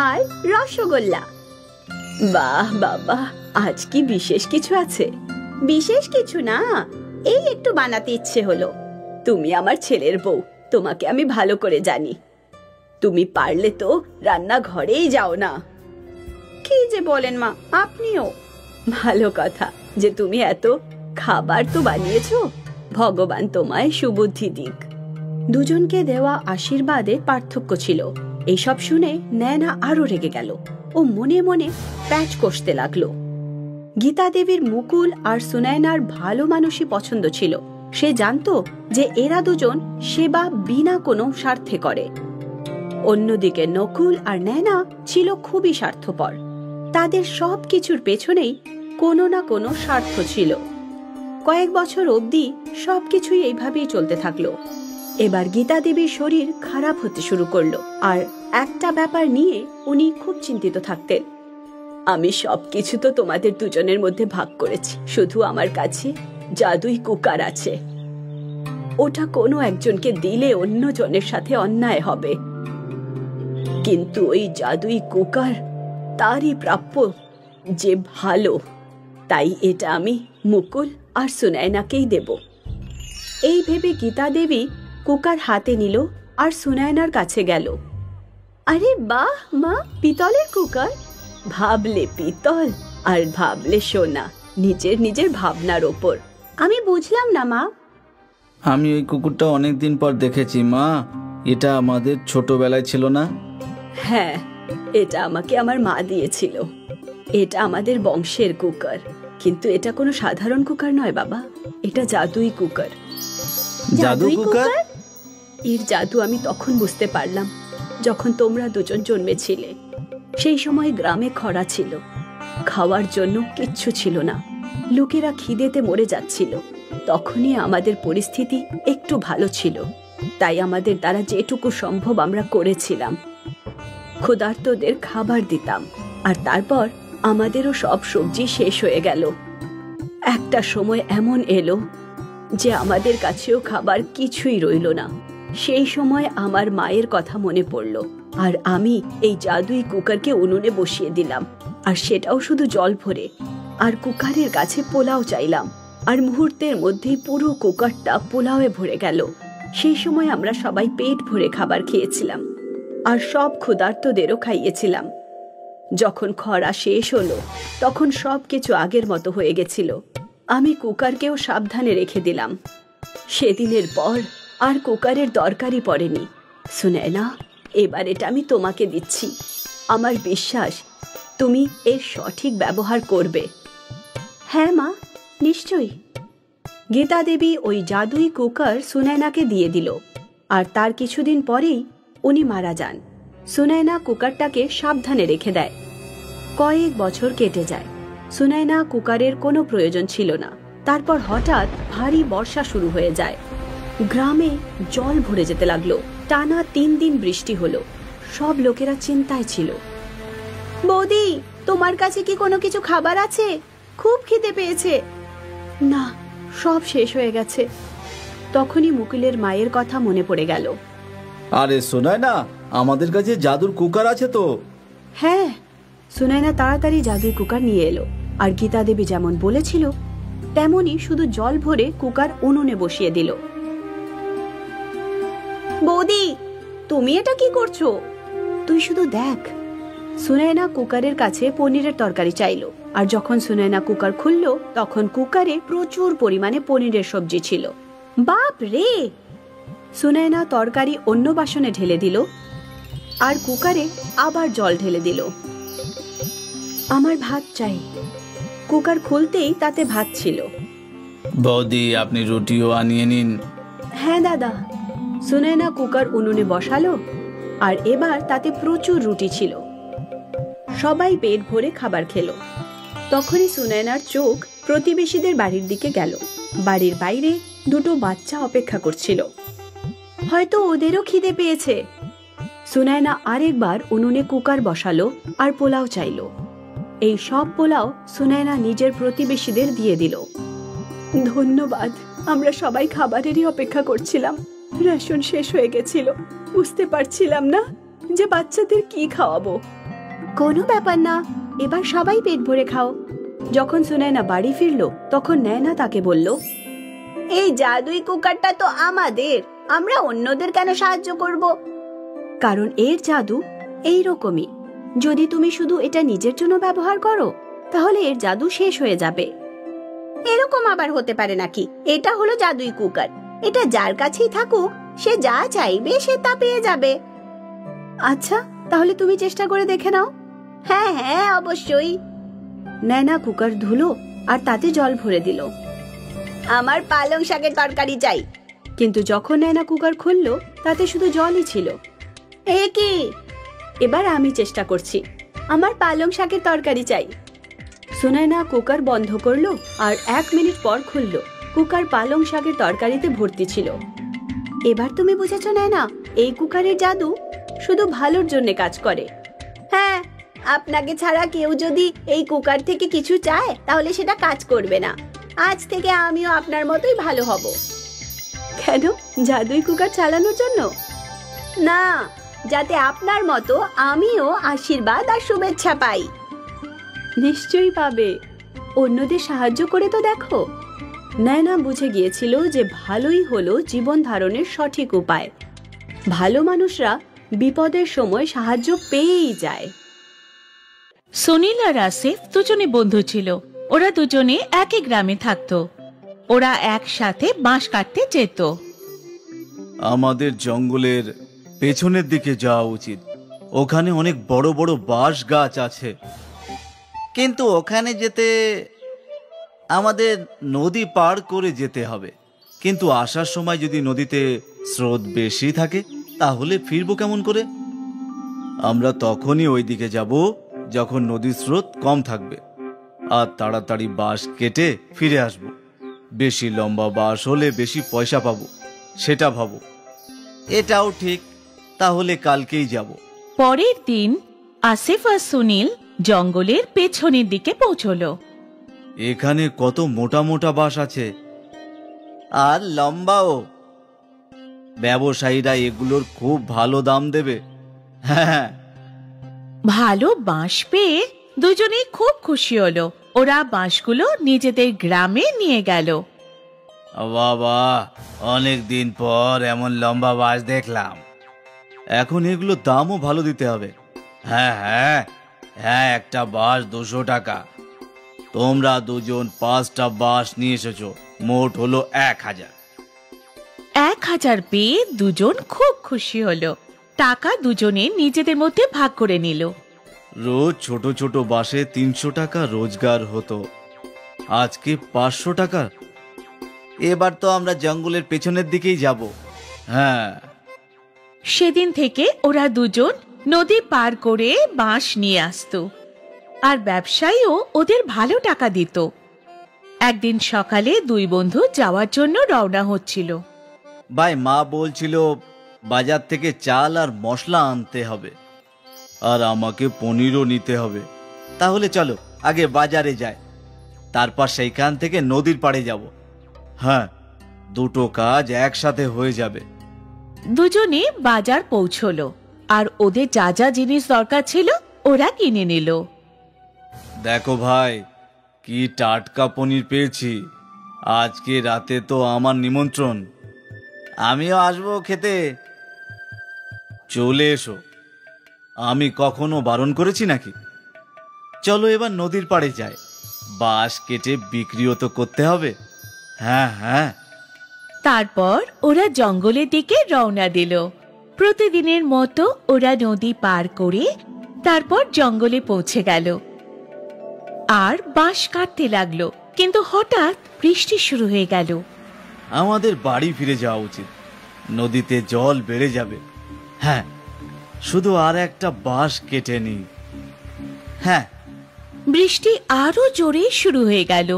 আর রসগোল্লা। বাহ বাবা, আজ কি বিশেষ কিছু আছে? বিশেষ কিছু না, এই একটু বানাতে ইচ্ছে হলো। তুমি আমার ছেলের বউ, তোমাকে আমি ভালো করে জানি। তুমি পারলে তো রান্নাঘরেই যাও না। কি যে বলেন মা, আপনিও? ভালো কথা যে তুমি এত খাবার তো বানিয়েছো। ভগবান তোমায় সুবুদ্ধি দিক। দুজনকে দেওয়া আশীর্বাদে পার্থক্য ছিল। এইসব শুনে নয়না আরো রেগে গেল। ও মনে মনে প্যাচ কষতে লাগলো। গীতা দেবীর মুকুল আর সুনয়নার ভালো মানুষই পছন্দ ছিল। সে জানতো যে এরা দুজন সেবা বিনা কোনো স্বার্থে করে। অন্যদিকে নকুল আর নয়না ছিল খুবই স্বার্থপর। তাদের সব কিছুর পেছনেই কোনো না কোনো স্বার্থ ছিল। কয়েক বছর অবধি সবকিছুই এইভাবেই চলতে থাকলো। এবার গীতা দেবীর শরীর খারাপ হতে শুরু করলো, আর একটা ব্যাপার নিয়ে উনি খুব চিন্তিত থাকতেন। আমি সবকিছু তো তোমাদের দুজনের মধ্যে ভাগ করেছি, শুধু আমার কাছে জাদুই কুকার আছে। ওটা কোনো একজনকে দিলে অন্য জনের সাথে অন্যায় হবে, কিন্তু ওই জাদুই কুকার তারই প্রাপ্য যে ভালো। তাই এটা আমি মুকুল আর সুনয়নাকেই দেব। এই ভেবে গীতা দেবী কুকার হাতে নিল আর সুনয়নার কাছে গেল। আরে বাহ মা, পিতলের কুকার! ভাবলে পিতল আর ভাবলে সোনা, নিজের নিজের ভাবনার ওপর। আমি বুঝলাম না মা। আমি ওই কুকুরটা অনেকদিন পর দেখেছি মা। এটা আমাদের ছোটবেলায় ছিল না? হ্যাঁ, এটা আমাকে আমার মা দিয়েছিল। এটা আমাদের বংশের কুকার, কিন্তু এটা কোনো সাধারণ কুকার নয় বাবা, এটা জাদুই কুকার। জাদু কুকার? এর জাদু আমি তখন বুঝতে পারলাম যখন তোমরা দুজন জন্মেছিলে। সেই সময় গ্রামে খরা ছিল, খাওয়ার জন্য কিচ্ছু ছিল না। লোকেরা খিদেতে মরে যাচ্ছিল। তখনই আমাদের পরিস্থিতি একটু ভালো ছিল, তাই আমাদের দ্বারা যেটুকু সম্ভব আমরা করেছিলাম। ক্ষুধার্তদের খাবার দিতাম, আর তারপর আমাদেরও সব সবজি শেষ হয়ে গেল। একটা সময় এমন এলো যে আমাদের কাছেও খাবার কিছুই রইল না। সেই সময় আমার মায়ের কথা মনে পড়ল, আর আমি এই জাদুই কুকারকে উনুনে বসিয়ে দিলাম, আর সেটাও শুধু জল ভরে। আর কুকারের কাছে পোলাও চাইলাম, আর মুহূর্তের মধ্যেই পুরো কুকারটা পোলাওয়ে ভরে গেল। সেই সময় আমরা সবাই পেট ভরে খাবার খেয়েছিলাম, আর সব ক্ষুধার্তদেরও খাইয়েছিলাম। যখন খরা শেষ হলো তখন সবকিছু আগের মতো হয়ে গেছিল। আমি কুকারকেও সাবধানে রেখে দিলাম। সেদিনের পর আর কুকারের দরকারই পড়েনি। সুনয়না, এবার এটা আমি তোমাকে দিচ্ছি। আমার বিশ্বাস তুমি এর সঠিক ব্যবহার করবে। হ্যাঁ মা, নিশ্চয়ই। গীতা দেবী ওই জাদুই কুকার সুনয়নাকে দিয়ে দিল, আর তার কিছুদিন পরেই উনি মারা যান। সুনয়না কুকারটাকে সাবধানে রেখে দেয়। কয়েক বছর কেটে যায়। সুনয়না কুকারের কোনো প্রয়োজন ছিল না। তারপর হঠাৎ ভারী বর্ষা শুরু হয়ে যায়। গ্রামে জল ভরে যেতে লাগলো। টানা 3 দিন বৃষ্টি হলো। সব লোকেরা চিন্তায় ছিল। বৌদি, তোমার কাছে কি কোনো কিছু খাবার আছে? খুব খিদে পেয়েছে। না, সব শেষ হয়ে গেছে। তখনই মুকুলের মায়ের কথা মনে পড়ে গেল। আরে সুনয়না, আমাদের কাছে জাদুর কুকার আছে তো। হ্যাঁ, সুনয়না তাড়াতাড়ি জাদুই কুকার নিয়ে এলো, আর গীতা দেবী যেমন বলেছিল তেমনি শুধু জল ভরে কুকার উনুনে বসিয়ে দিল। বৌদি, তুমি এটা কি করছো? তুই শুধু দেখ। সুনয়না কুকারের কাছে পনিরের তরকারি চাইলো, আর যখন সুনয়না কুকার খুলল তখন কুকারে প্রচুর পরিমাণে পনিরের সবজি ছিল। বাপ রে! সুনয়না তরকারি অন্য বাসনে ঢেলে দিল, আর কুকারে আবার জল ঢেলে দিল। আমার ভাত চাই। কুকার খুলতেই তাতে ভাত ছিল। বৌদি, আপনি রুটিও আনিয়ে নিন। হ্যাঁ দাদা। সুনয়না কুকার উনুনে বসালো, আর এবার তাতে প্রচুর রুটি ছিল। সবাই পেট ভরে খাবার খেলো। তখনই সুনয়নার চোখ প্রতিবেশীদের বাড়ির দিকে গেল। বাড়ির বাইরে 2 বাচ্চা অপেক্ষা করছিল। হয়তো ওদেরও খিদে পেয়েছে। সুনয়না আরেকবার উনুনে কুকার বসালো আর পোলাও চাইলো। এই সব পোলাও সুনয়না নিজের প্রতিবেশীদের দিয়ে দিল। ধন্যবাদ, আমরা সবাই খাবারেরই অপেক্ষা করছিলাম। রেশন শেষ হয়ে গেছিল, বুঝতে পারছিলাম না যে বাচ্চাদের কি খাওয়াবো। কোনো ব্যাপার না, এবার সবাই পেট ভরে খাও। যখন সুনয়না বাড়ি ফিরলো তখন নয়না তাকে বলল, এই জাদুই কুকারটা তো আমাদের, আমরা অন্যদের কেন সাহায্য করব? কারণ এর জাদু এই রকমই। যদি তুমি শুধু এটা নিজের জন্য ব্যবহার করো তাহলে এর জাদু শেষ হয়ে যাবে। এরকম আবার হতে পারে নাকি? এটা হলো জাদুই কুকার। এটা যার কাছেই থাকুক সে যা চাইবে সে তা পেয়ে যাবে। আচ্ছা, তাহলে তুমি চেষ্টা করে দেখে নাও। হ্যাঁ হ্যাঁ, অবশ্যই। নয়না কুকার ধুলো আর তাতে জল ভরে দিল। আমার পালং শাকের তরকারি চাই। কিন্তু যখন নয়না কুকার খুললো তাতে শুধু জলই ছিল। এ কি? এবার আমি চেষ্টা করছি। আমার পালং শাকের তরকারি চাই। সুনয়না কুকার বন্ধ করলো আর 1 মিনিট পর খুললো। কুকার পালং শাকের তরকারিতে ভর্তি ছিল। এবার তুমি বুঝেছো নয়না, এই কুকারের জাদু শুধু ভালোর জন্য কাজ করে। হ্যাঁ, আপনাকে ছাড়া কেউ যদি এই কুকার থেকে কিছু চায় তাহলে সেটা কাজ করবে না। আজ থেকে আমিও আপনার মতোই ভালো হব। কেন, জাদুই কুকার চালানোর জন্য? না, যাতে আপনার মতো আমিও আশীর্বাদ আর শুভেচ্ছা পাই। নিশ্চয়ই পাবে। অন্যদের সাহায্য করে তো দেখো। নয়না বুঝে গিয়েছিল যে ভালোই হলো জীবন ধারণের সঠিক উপায়। ভালো মানুষরা বিপদের সময় সাহায্য পেয়েই যায়। সুনীল আর আসিফ দুজনে বন্ধু ছিল। ওরা দুজনে একই গ্রামে থাকতো। ওরা একসাথে বাঁশ কাটতে যেত। আমাদের জঙ্গলের পেছনের দিকে যাওয়া উচিত। ওখানে অনেক বড় বড় বাঁশ গাছ আছে। কিন্তু ওখানে যেতে আমাদের নদী পার করে যেতে হবে। কিন্তু আসার সময় যদি নদীতে স্রোত বেশি থাকে তাহলে ফিরবো কেমন করে? আমরা তখনই ওই দিকে যাব যখন নদীর স্রোত কম থাকবে, আর তাড়াতাড়ি বাঁশ কেটে ফিরে আসব। বেশি লম্বা বাঁশ হলে বেশি পয়সা পাবো, সেটা ভাবো। এটাও ঠিক, তাহলে কালকেই যাব। পরের দিন আসিফ আর সুনীল জঙ্গলের পেছনের দিকে পৌঁছলো। এখানে কত মোটা মোটা বাঁশ আছে আর লম্বাও। ব্যবসায়ীরা এগুলোর খুব ভালো দাম দেবে। হ্যাঁ, ভালো বাঁশ পেয়ে দুজনেই খুব খুশি হলো। ওরা বাঁশগুলো নিজেদের গ্রামে নিয়ে গেল। বাবা, অনেক দিন পর এমন লম্বা বাঁশ দেখলাম। এখন এগুলো দামও ভালো দিতে হবে। হ্যাঁ হ্যাঁ হ্যাঁ, একটা বাঁশ 200 টাকা। তোমরা দুজন 5টা বাঁশ নিয়ে এসেছো, মোট হলো 1000। 1000 পেয়ে দুজন খুব খুশি হলো। টাকা দুজনে নিজেদের মধ্যে ভাগ করে নিল। রোজ ছোট ছোট বাঁশে 300 টাকা রোজগার হতো, আজকে 500 টাকা। এবার তো আমরা জঙ্গলের পেছনের দিকেই যাব। হ্যাঁ, সেদিন থেকে ওরা দুজন নদী পার করে বাঁশ নিয়ে আসতো, আর ব্যবসায়ীও ওদের ভালো টাকা দিত। একদিন সকালে দুই বন্ধু যাওয়ার জন্য রওনা হচ্ছিল। ভাই, মা বলছিল বাজার থেকে চাল আর মশলা আনতে হবে, আর আমাকে পনিরও নিতে হবে। তাহলে চলো আগে বাজারে যাই, তারপর সেইখান থেকে নদীর পাড়ে যাব। হ্যাঁ, দুটো কাজ একসাথে হয়ে যাবে। দুজনে বাজার পৌঁছলো আর ওদের যা যা জিনিস দরকার ছিল ওরা কিনে নিল। দেখো ভাই, কি টাটকা পনির পেয়েছি। আজকে রাতে তো আমার নিমন্ত্রণ, আমিও আসবো খেতে। চলে এসো, আমি কখনো বারণ করেছি নাকি? চলো এবার নদীর পাড়ে যাই, বাঁশ কেটে বিক্রিও তো করতে হবে। হ্যাঁ হ্যাঁ। তারপর ওরা জঙ্গলের দিকে রওনা দিল। প্রতিদিনের মতো ওরা নদী পার করে তারপর জঙ্গলে পৌঁছে গেল আর বাঁশ কাটতে লাগলো। কিন্তু হঠাৎ বৃষ্টি শুরু হয়ে গেল। আমাদের বাড়ি ফিরে যাওয়া উচিত, নদীতে জল বেড়ে যাবে। হ্যাঁ, শুধু আর একটা বাঁশ কেটে নি। হ্যাঁ। বৃষ্টি আরো জোরে শুরু হয়ে গেল।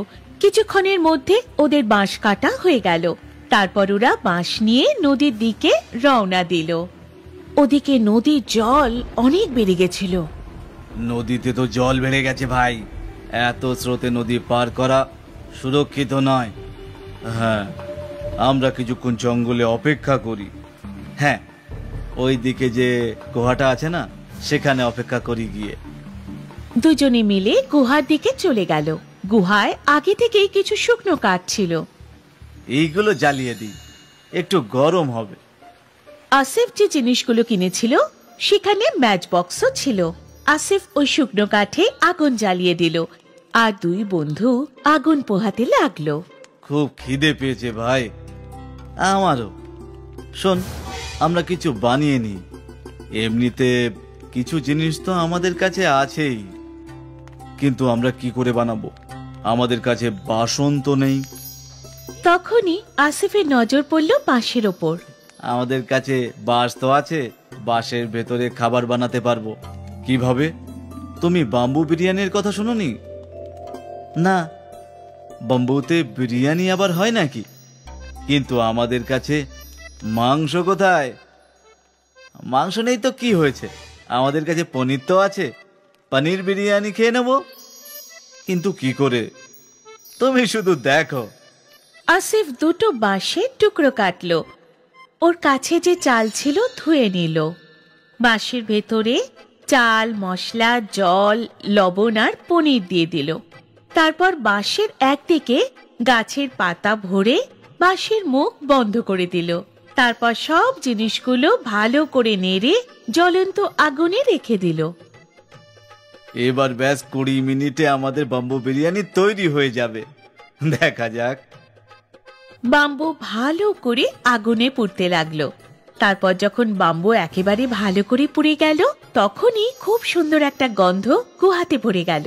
কিছুক্ষণের মধ্যে ওদের বাঁশ কাটা হয়ে গেল। তারপর ওরা বাঁশ নিয়ে নদীর দিকে রওনা দিল। ওদিকে নদীর জল অনেক বেড়ে গেছিল। নদীতে তো জল বেড়ে গেছে ভাই, এত স্রোতে নদী পার করা সুরক্ষিত নয়। হ্যাঁ, আমরা কিছুক্ষণ জঙ্গলে অপেক্ষা করি। হ্যাঁ, ওই দিকে যে গুহাটা আছে না, সেখানে অপেক্ষা করি গিয়ে। দুজনে মিলে গুহার দিকে চলে গেল। গুহায় আগে থেকেই কিছু শুকনো কাঠ ছিল। এইগুলো জ্বালিয়ে দিই, একটু গরম হবে। আসিফ যে জিনিসগুলো কিনেছিল সেখানে ম্যাচ বক্সও ছিল। আসিফ ওই শুকনো কাঠে আগুন জ্বালিয়ে দিল আর দুই বন্ধু আগুন পোহাতে লাগলো। খুব খিদে পেয়েছে ভাই আমারও। শোন, আমরা কিছু বানিয়ে নিই। এমনিতে কিছু জিনিস তো আমাদের কাছে আছেই, কিন্তু আমরা কি করে বানাবো? আমাদের কাছে বাসন তো নেই। তখনই আসিফের নজর পড়ল বাঁশের ওপর। আমাদের কাছে বাঁশ তো আছে, বাঁশের ভেতরে খাবার বানাতে পারবো। কিভাবে? তুমি বাম্বু বিরিয়ানির কথা শোনোনি? না, বাম্বুতে বিরিয়ানি আবার হয় নাকি? কিন্তু আমাদের কাছে মাংস কোথায়? মাংস নেই তো কি হয়েছে, আমাদের কাছে পনির তো আছে। পনির বিরিয়ানি খেয়ে নেব। কিন্তু কি করে? তুমি শুধু দেখো। আসিফ দুটো বাঁশের টুকরো কাটলো, ওর কাছে যে চাল ছিল ধুয়ে নিল। বাঁশের ভেতরে চাল, মশলা, জল, লবণ আর পনির দিয়ে দিল। তারপর বাঁশের একদিকে গাছের পাতা ভরে বাঁশের মুখ বন্ধ করে দিল। তারপর সব জিনিসগুলো ভালো করে নেড়ে জ্বলন্ত আগুনে রেখে দিল। এবার ব্যাস 20 মিনিটে আমাদের বাম্বু বিরিয়ানি তৈরি হয়ে যাবে। দেখা যাক। বাম্বু ভালো করে আগুনে পুড়তে লাগলো। তারপর যখন বাম্বু একেবারে ভালো করে পুড়ে গেল, তখনই খুব সুন্দর একটা গন্ধ গুহাতে পড়ে গেল।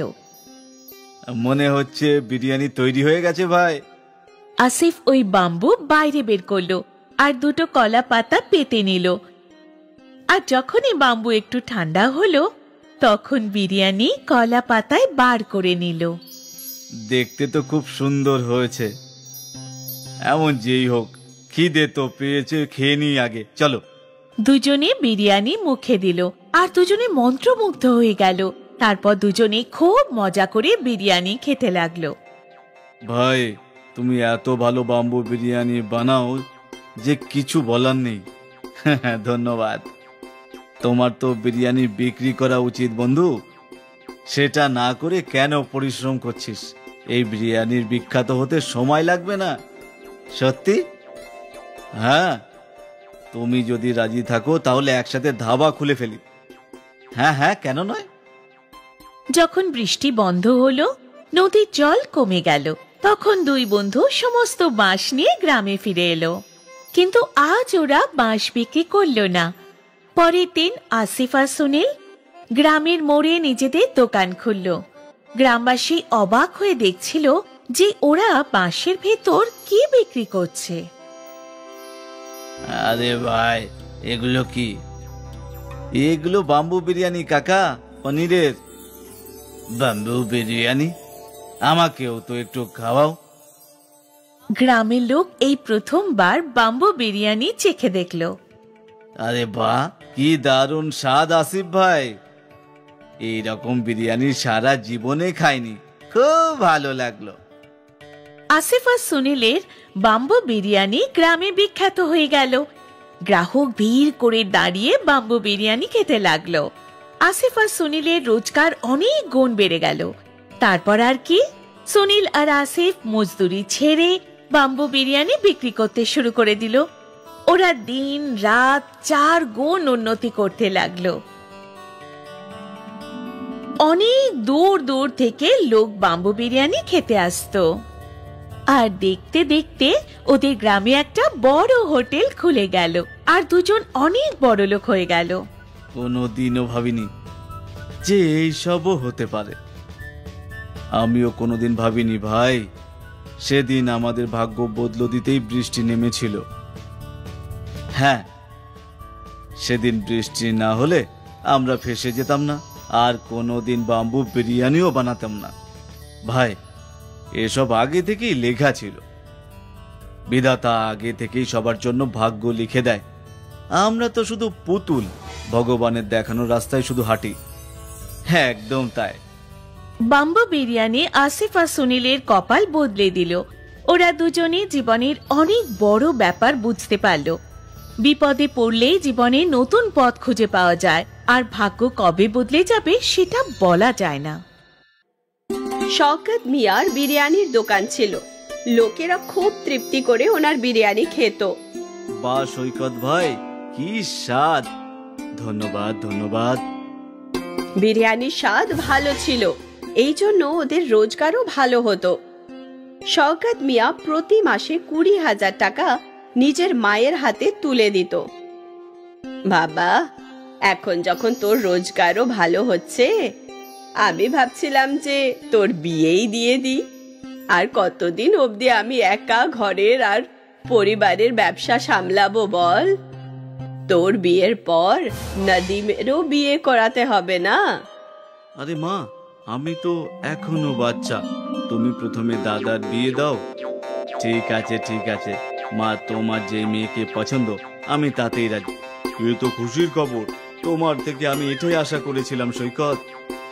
মনে হচ্ছে বিরিয়ানি তৈরি হয়ে গেছে ভাই। আসিফ ওই বাম্বু বাইরে বের করলো আর দুটো কলা পাতা পেতে নিল। আর যখনই বাম্বু একটু ঠান্ডা হলো, তখন বিরিয়ানি কলা পাতায় বার করে নিল। দেখতে তো খুব সুন্দর হয়েছে। এমন যেই হোক, খিদে তো পেয়েছে, খেয়ে নি আগে, চলো। দুজনে বিরিয়ানি মুখে দিল আর দুজনে মন্ত্রমুগ্ধ হয়ে গেল। তারপর দুজনে খুব মজা করে বিরিয়ানি খেতে লাগলো। ভাই, তুমি এত ভালো বাম্বু বিরিয়ানি বানাও যে কিছু বলার নেই। ধন্যবাদ। তোমার তো বিরিয়ানি বিক্রি করা উচিত বন্ধু। সেটা না করে কেন পরিশ্রম করছিস? এই বিরিয়ানির বিখ্যাত হতে সময় লাগবে না। সত্যি? হ্যাঁ, তুমি যদি রাজি থাকো তাহলে একসাথে ধাবা খুলে ফেলি। হ্যাঁ হ্যাঁ, কেন নয়। যখন বৃষ্টি বন্ধ হলো, নদীর জল কমে গেল, তখন দুই বন্ধু সমস্ত বাঁশ নিয়ে গ্রামে ফিরে এলো। কিন্তু আজ ওরা বাঁশ বিক্রি করলো না। পরের দিন আসিফ আর সুনীল গ্রামের মোড়ে নিজেদের দোকান খুলল। গ্রামবাসী অবাক হয়ে দেখছিল যে ওরা বাঁশের ভেতর কি বিক্রি করছে। আরে ভাই, এগুলো কি? এগুলো বাম্বু বিরিয়ানি কাকা, পনিরের। বাম্বু বিরিয়ানি? আমাকেও তো একটু খাওয়াও। গ্রামের লোক এই প্রথমবার বাম্বু বিরিয়ানি চেখে দেখলো। আরে বাহ, কি দারুণ স্বাদ আসিফ ভাই। এইরকম বিরিয়ানি সারা জীবনে খাইনি, খুব ভালো লাগলো। আসিফ আর সুনীলের বাম্বু বিরিয়ানি গ্রামে বিখ্যাত হয়ে গেল। গ্রাহক ভিড় করে দাঁড়িয়ে বাম্বু বিরিয়ানি খেতে লাগলো। আসিফ আর সুনীলের রোজগার অনেক গুণ বেড়ে গেল। তারপর আর কি, সুনীল আর আসিফ মজদুরি ছেড়ে বাম্বু বিরিয়ানি বিক্রি করতে শুরু করে দিল। ওরা দিন রাত 4 গুণ উন্নতি করতে লাগলো। অনেক দূর দূর থেকে লোক বাম্বু বিরিয়ানি খেতে আসতো। আর দেখতে দেখতে ওদের গ্রামে একটা বড় হোটেল খুলে গেল আর দুজন অনেক বড় লোক হয়ে গেল। কোনোদিনও ভাবিনি যে এইসবও হতে পারে। আমিও কোনোদিন ভাবিনি ভাই, সেদিন আমাদের ভাগ্য বদলে দিতেই বৃষ্টি নেমেছিল। হ্যাঁ, সেদিন বৃষ্টি না হলে আমরা ফেসে যেতাম না, আর কোনোদিন বাম্বু বিরিয়ানিও বানাতাম না। ভাই, এসব আগে থেকেই লেখা ছিল। বিধাতা আগে থেকেই সবার জন্য ভাগ্য লিখে দেয়। আমরা তো শুধু পুতুল, ভগবানের দেখানো রাস্তায় শুধু হাঁটি। হ্যাঁ, একদম তাই। বাম্বু বিরিয়ানি আসিফ আর সুনীলের কপাল বদলে দিল। ওরা দুজনে জীবনের অনেক বড় ব্যাপার বুঝতে পারল। বিপদে পড়লেই জীবনে নতুন পথ খুঁজে পাওয়া যায়, আর ভাগ্য কবে বদলে যাবে সেটা বলা যায় না। শওকত মিয়ার বিরিয়ানির দোকান ছিল। লোকেরা খুব তৃপ্তি করে ওনার বিরিয়ানি খেত। বা সৈকত ভাই, কি স্বাদ! ধন্যবাদ ধন্যবাদ। বিরিয়ানির স্বাদ ভালো ছিল, এই জন্য ওদের রোজগারও ভালো হতো। শওকত মিয়া প্রতি মাসে 20,000 টাকা নিজের মায়ের হাতে তুলে দিত। বাবা, এখন যখন তোর রোজগারও ভালো হচ্ছে, আমি ভাবছিলাম যে তোর বিয়েই দিয়ে দিই। আর কতদিন অবধি আমি একা ঘরের আর পরিবারের ব্যবসা সামলাবো বল? তোর বিয়ের পর নদীমেরও বিয়ে করাতে হবে না? আরে মা, আমি তো এখনো বাচ্চা, তুমি প্রথমে দাদার বিয়ে দাও। ঠিক আছে ঠিক আছে মা, তোমার যে মেয়েকে পছন্দ আমি তাতেই রাজি। এ তো খুশির খবর, তোমার থেকে আমি এটাই আশা করেছিলাম সৈকত।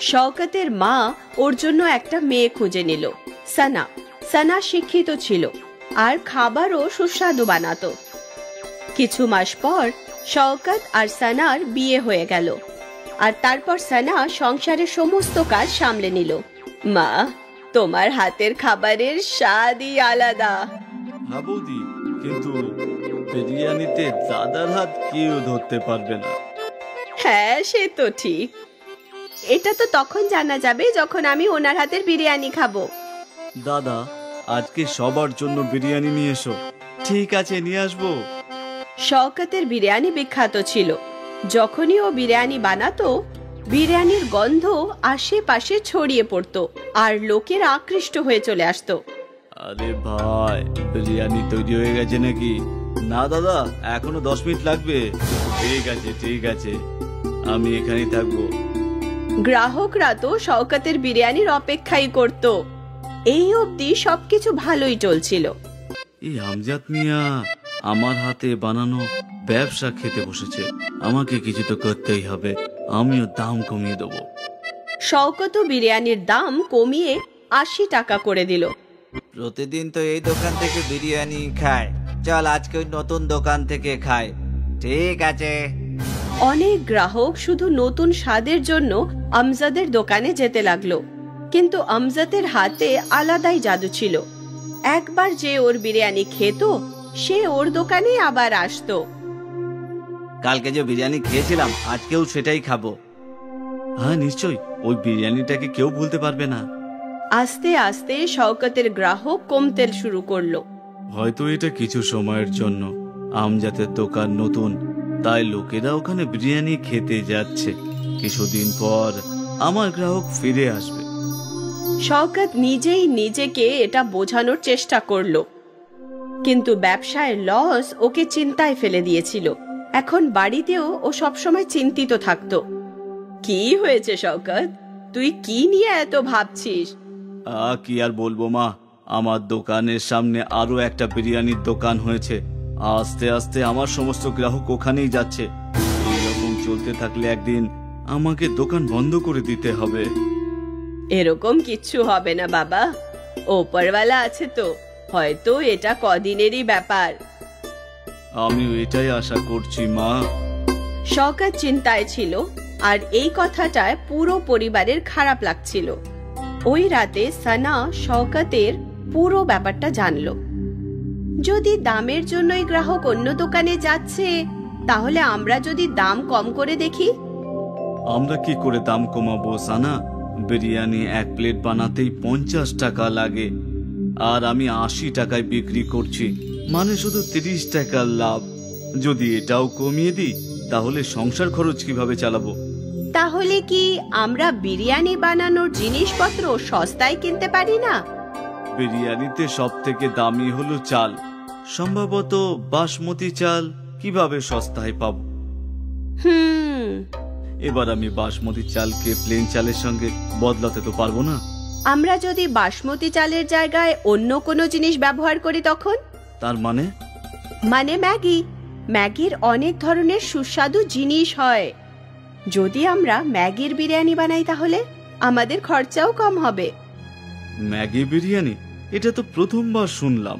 শওকতের মা ওর জন্য একটা মেয়ে খুঁজে নিল, সানা। সানা শিক্ষিত ছিল আর খাবারও সুস্বাদু বানাতো। কিছু মাস পর শওকত আর সানার বিয়ে হয়ে গেল, আর তারপর সানা সংসারের সমস্ত কাজ সামলে নিল। মা, তোমার হাতের খাবারের স্বাদই আলাদা। হ্যাঁ বৌদি, কিন্তু বিরিয়ানিতে দাদার হাত কেউ ধরতে পারবে না। হ্যাঁ, সে তো ঠিক। এটা তো তখন জানা যাবে যখন আমি ওনার হাতের বিরিয়ানি খাবো। দাদা, আজকে সবার জন্য বিরিয়ানি নিয়ে এসো। ঠিক আছে, নিয়ে আসবো। শওকতের বিরিয়ানি বিখ্যাত ছিল। যখনই ও বিরিয়ানি বানাতো, বিরিয়ানির গন্ধ আশেপাশে ছড়িয়ে পড়তো আর লোকেরা আকৃষ্ট হয়ে চলে আসতো। আরে ভাই, বিরিয়ানি তৈরি হয়ে গেছে নাকি? না দাদা, এখনো 10 মিনিট লাগবে। ঠিক আছে ঠিক আছে, আমি এখানেই থাকবো। গ্রাহকরা তো শওকতের বিরিয়ানির অপেক্ষাই করত। এই অবধি সবকিছু ভালোই চলছিল। এই আমজাদ মিয়া আমার হাতে বানানো ব্যবসা খেতে বসেছে, আমাকে কিছু তো করতেই হবে। আমিও দাম কমিয়ে দেবো। শওকতও বিরিয়ানির দাম কমিয়ে 80 টাকা করে দিল। প্রতিদিন তো এই দোকান থেকে বিরিয়ানি খায়, চল আজকে ওই নতুন দোকান থেকে খায়। ঠিক আছে। অনেক গ্রাহক শুধু নতুন স্বাদের জন্য আমজাদের দোকানে যেতে লাগলো, কিন্তু আমজাদের হাতে আলাদাই জাদু ছিল। একবার যে ওর বিরিয়ানি খেত, সে ওর দোকানে আবার আসতো। কালকে যে বিরিয়ানি খেয়েছিলাম আজকেও সেটাই খাবো। হ্যাঁ নিশ্চয়ই, ওই বিরিয়ানিটাকে কেউ ভুলতে পারবে না। আস্তে আস্তে শওকতের গ্রাহক কমতে শুরু করলো। হয়তো এটা কিছু সময়ের জন্য। আমজাদের দোকান নতুন, তাই লোকেরা ওখানে বিরিয়ানি খেতে যাচ্ছে। কিছুদিন পর আমার গ্রাহক ফিরে আসবে। শওকত নিজেই নিজেকে এটা বোঝানোর চেষ্টা করলো, কিন্তু ব্যবসায় লস ওকে চিন্তায় ফেলে দিয়েছিল। এখন বাড়িতেও ও সবসময় চিন্তিত থাকতো। কি হয়েছে শওকত, তুই কি নিয়ে এত ভাবছিস? কি আর বলবো মা, আমার দোকানের সামনে আরো একটা বিরিয়ানির দোকান হয়েছে। আস্তে আস্তে আমার সমস্ত গ্রাহক ওখানেই যাচ্ছে। এইরকম চলতে থাকলে একদিন আমাকে দোকান বন্ধ করে দিতে হবে। এরকম কিচ্ছু হবে না বাবা, ওপরওয়ালা আছে তো, হয়তো এটা কদিনেরই ব্যাপার। আমি এটাই আশা করছি মা। শওকত চিন্তায় ছিল, আর এই কথাটায় পুরো পরিবারের খারাপ লাগছিল। ওই রাতে সানা শওকতের পুরো ব্যাপারটা জানলো। যদি দামের জন্যই গ্রাহক অন্য দোকানে যাচ্ছে, তাহলে আমরা যদি দাম কম করে দেখি। আমরা কি করে দাম কমাবো সানা? বিরিয়ানি 1 প্লেট বানাতেই 50 টাকা লাগে, আর আমি 80 টাকায় বিক্রি করছি, মানে শুধু 30 টাকার লাভ। যদি এটাও কমিয়ে দিই, তাহলে সংসার খরচ কিভাবে চালাবো? তাহলে কি আমরা বিরিয়ানি বানানোর জিনিসপত্র সস্তায় কিনতে পারি না? বিরিয়ানিতে সব থেকে দামি হলো চাল, সম্ভবত বাসমতি চাল। কিভাবে সস্তায় পাবো? এবার আমি বাসমতি চালকে প্লেন চালের সঙ্গে বদলাতে তো পারবো না। আমরা যদি বাসমতি চালের জায়গায় অন্য কোনো জিনিস ব্যবহার করি তখন? তার মানে? মানে ম্যাগি। ম্যাগির অনেক ধরনের সুস্বাদু জিনিস হয়। যদি আমরা ম্যাগির বিরিয়ানি বানাই, তাহলে আমাদের খরচাও কম হবে। ম্যাগি বিরিয়ানি? এটা তো প্রথমবার শুনলাম।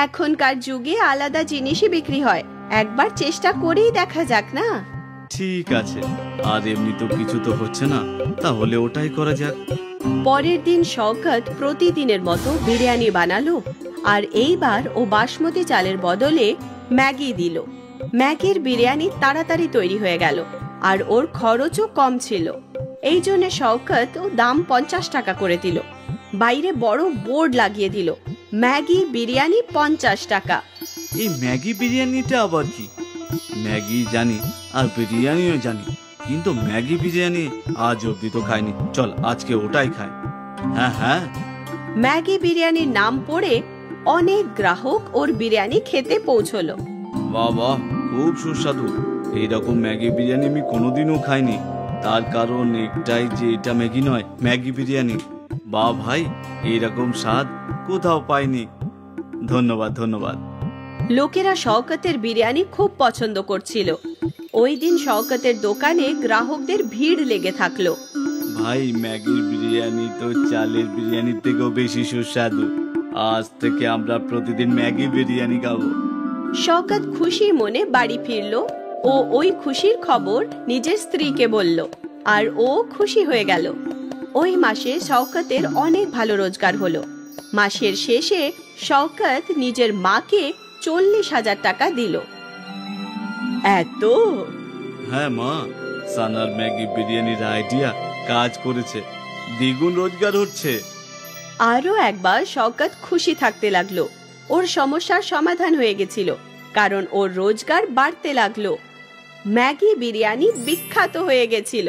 এখনকার যুগে আলাদা জিনিসই বিক্রি হয়, একবার চেষ্টা করেই দেখা যাক না? ঠিক আছে, আর এমনি তো কিছু তো হচ্ছে না, তাহলে ওটাই করা যাক। পরের দিন শওকত প্রতিদিনের মতো বিরিয়ানি বানালো, আর এইবার ও বাসমতি চালের বদলে ম্যাগি দিল। ম্যাগির বিরিয়ানি তাড়াতাড়ি তৈরি হয়ে গেল আর ওর খরচও কম ছিল। এই জন্য শওকত ও দাম 50 টাকা করে দিল। বাইরে বড় বোর্ড লাগিয়ে দিল, ম্যাগি বিরিয়ানি 50 টাকা। এই ম্যাগি বিরিয়ানিটা আবার কি? ম্যাগি জানি আর বিরিয়ানিও জানি, কিন্তু ম্যাগি বিরিয়ানি আজ অব্দি তো খাইনি। চল আজকে ওটাই খাই। হ্যাঁ হ্যাঁ। ম্যাগি বিরিয়ানির নাম পড়ে অনেক গ্রাহক ওর বিরিয়ানি খেতে পৌঁছলো। বাহ বাহ, খুব সুস্বাদু। এইরকম ম্যাগি বিরিয়ানি আমি কোনোদিনও খাইনি। তার কারণ একটাই যে এটা ম্যাগি নয়, ম্যাগি বিরিয়ানি। বাহ ভাই, এইরকম স্বাদ কোথাও পাইনি। ধন্যবাদ ধন্যবাদ। লোকেরা শওকতের বিরিয়ানি খুব পছন্দ করছিল। ওই দিন শওকতের দোকানে গ্রাহকদের ভিড় লেগে থাকলো। ভাই, ম্যাগির বিরিয়ানি তো চালের বিরিয়ানির থেকেও বেশি সুস্বাদু। আজ থেকে আমরা প্রতিদিন ম্যাগি বিরিয়ানি খাবো। শওকত খুশি মনে বাড়ি ফিরল ও ওই খুশির খবর নিজের স্ত্রীকে বলল, আর ও খুশি হয়ে গেল। ওই মাসে শওকতের অনেক ভালো রোজগার হলো। মাসের শেষে শওকত নিজের মাকে 40,000 টাকা দিল। এত? হ্যাঁ মা, সানার ম্যাগি বিরিয়ানির আইডিয়া কাজ করেছে, দ্বিগুণ রোজগার হচ্ছে। আরো একবার শওকত খুশি থাকতে লাগলো। ওর সমস্যার সমাধান হয়ে গেছিল, কারণ ওর রোজগার বাড়তে লাগলো। ম্যাগি বিরিয়ানি বিখ্যাত হয়ে গেছিল।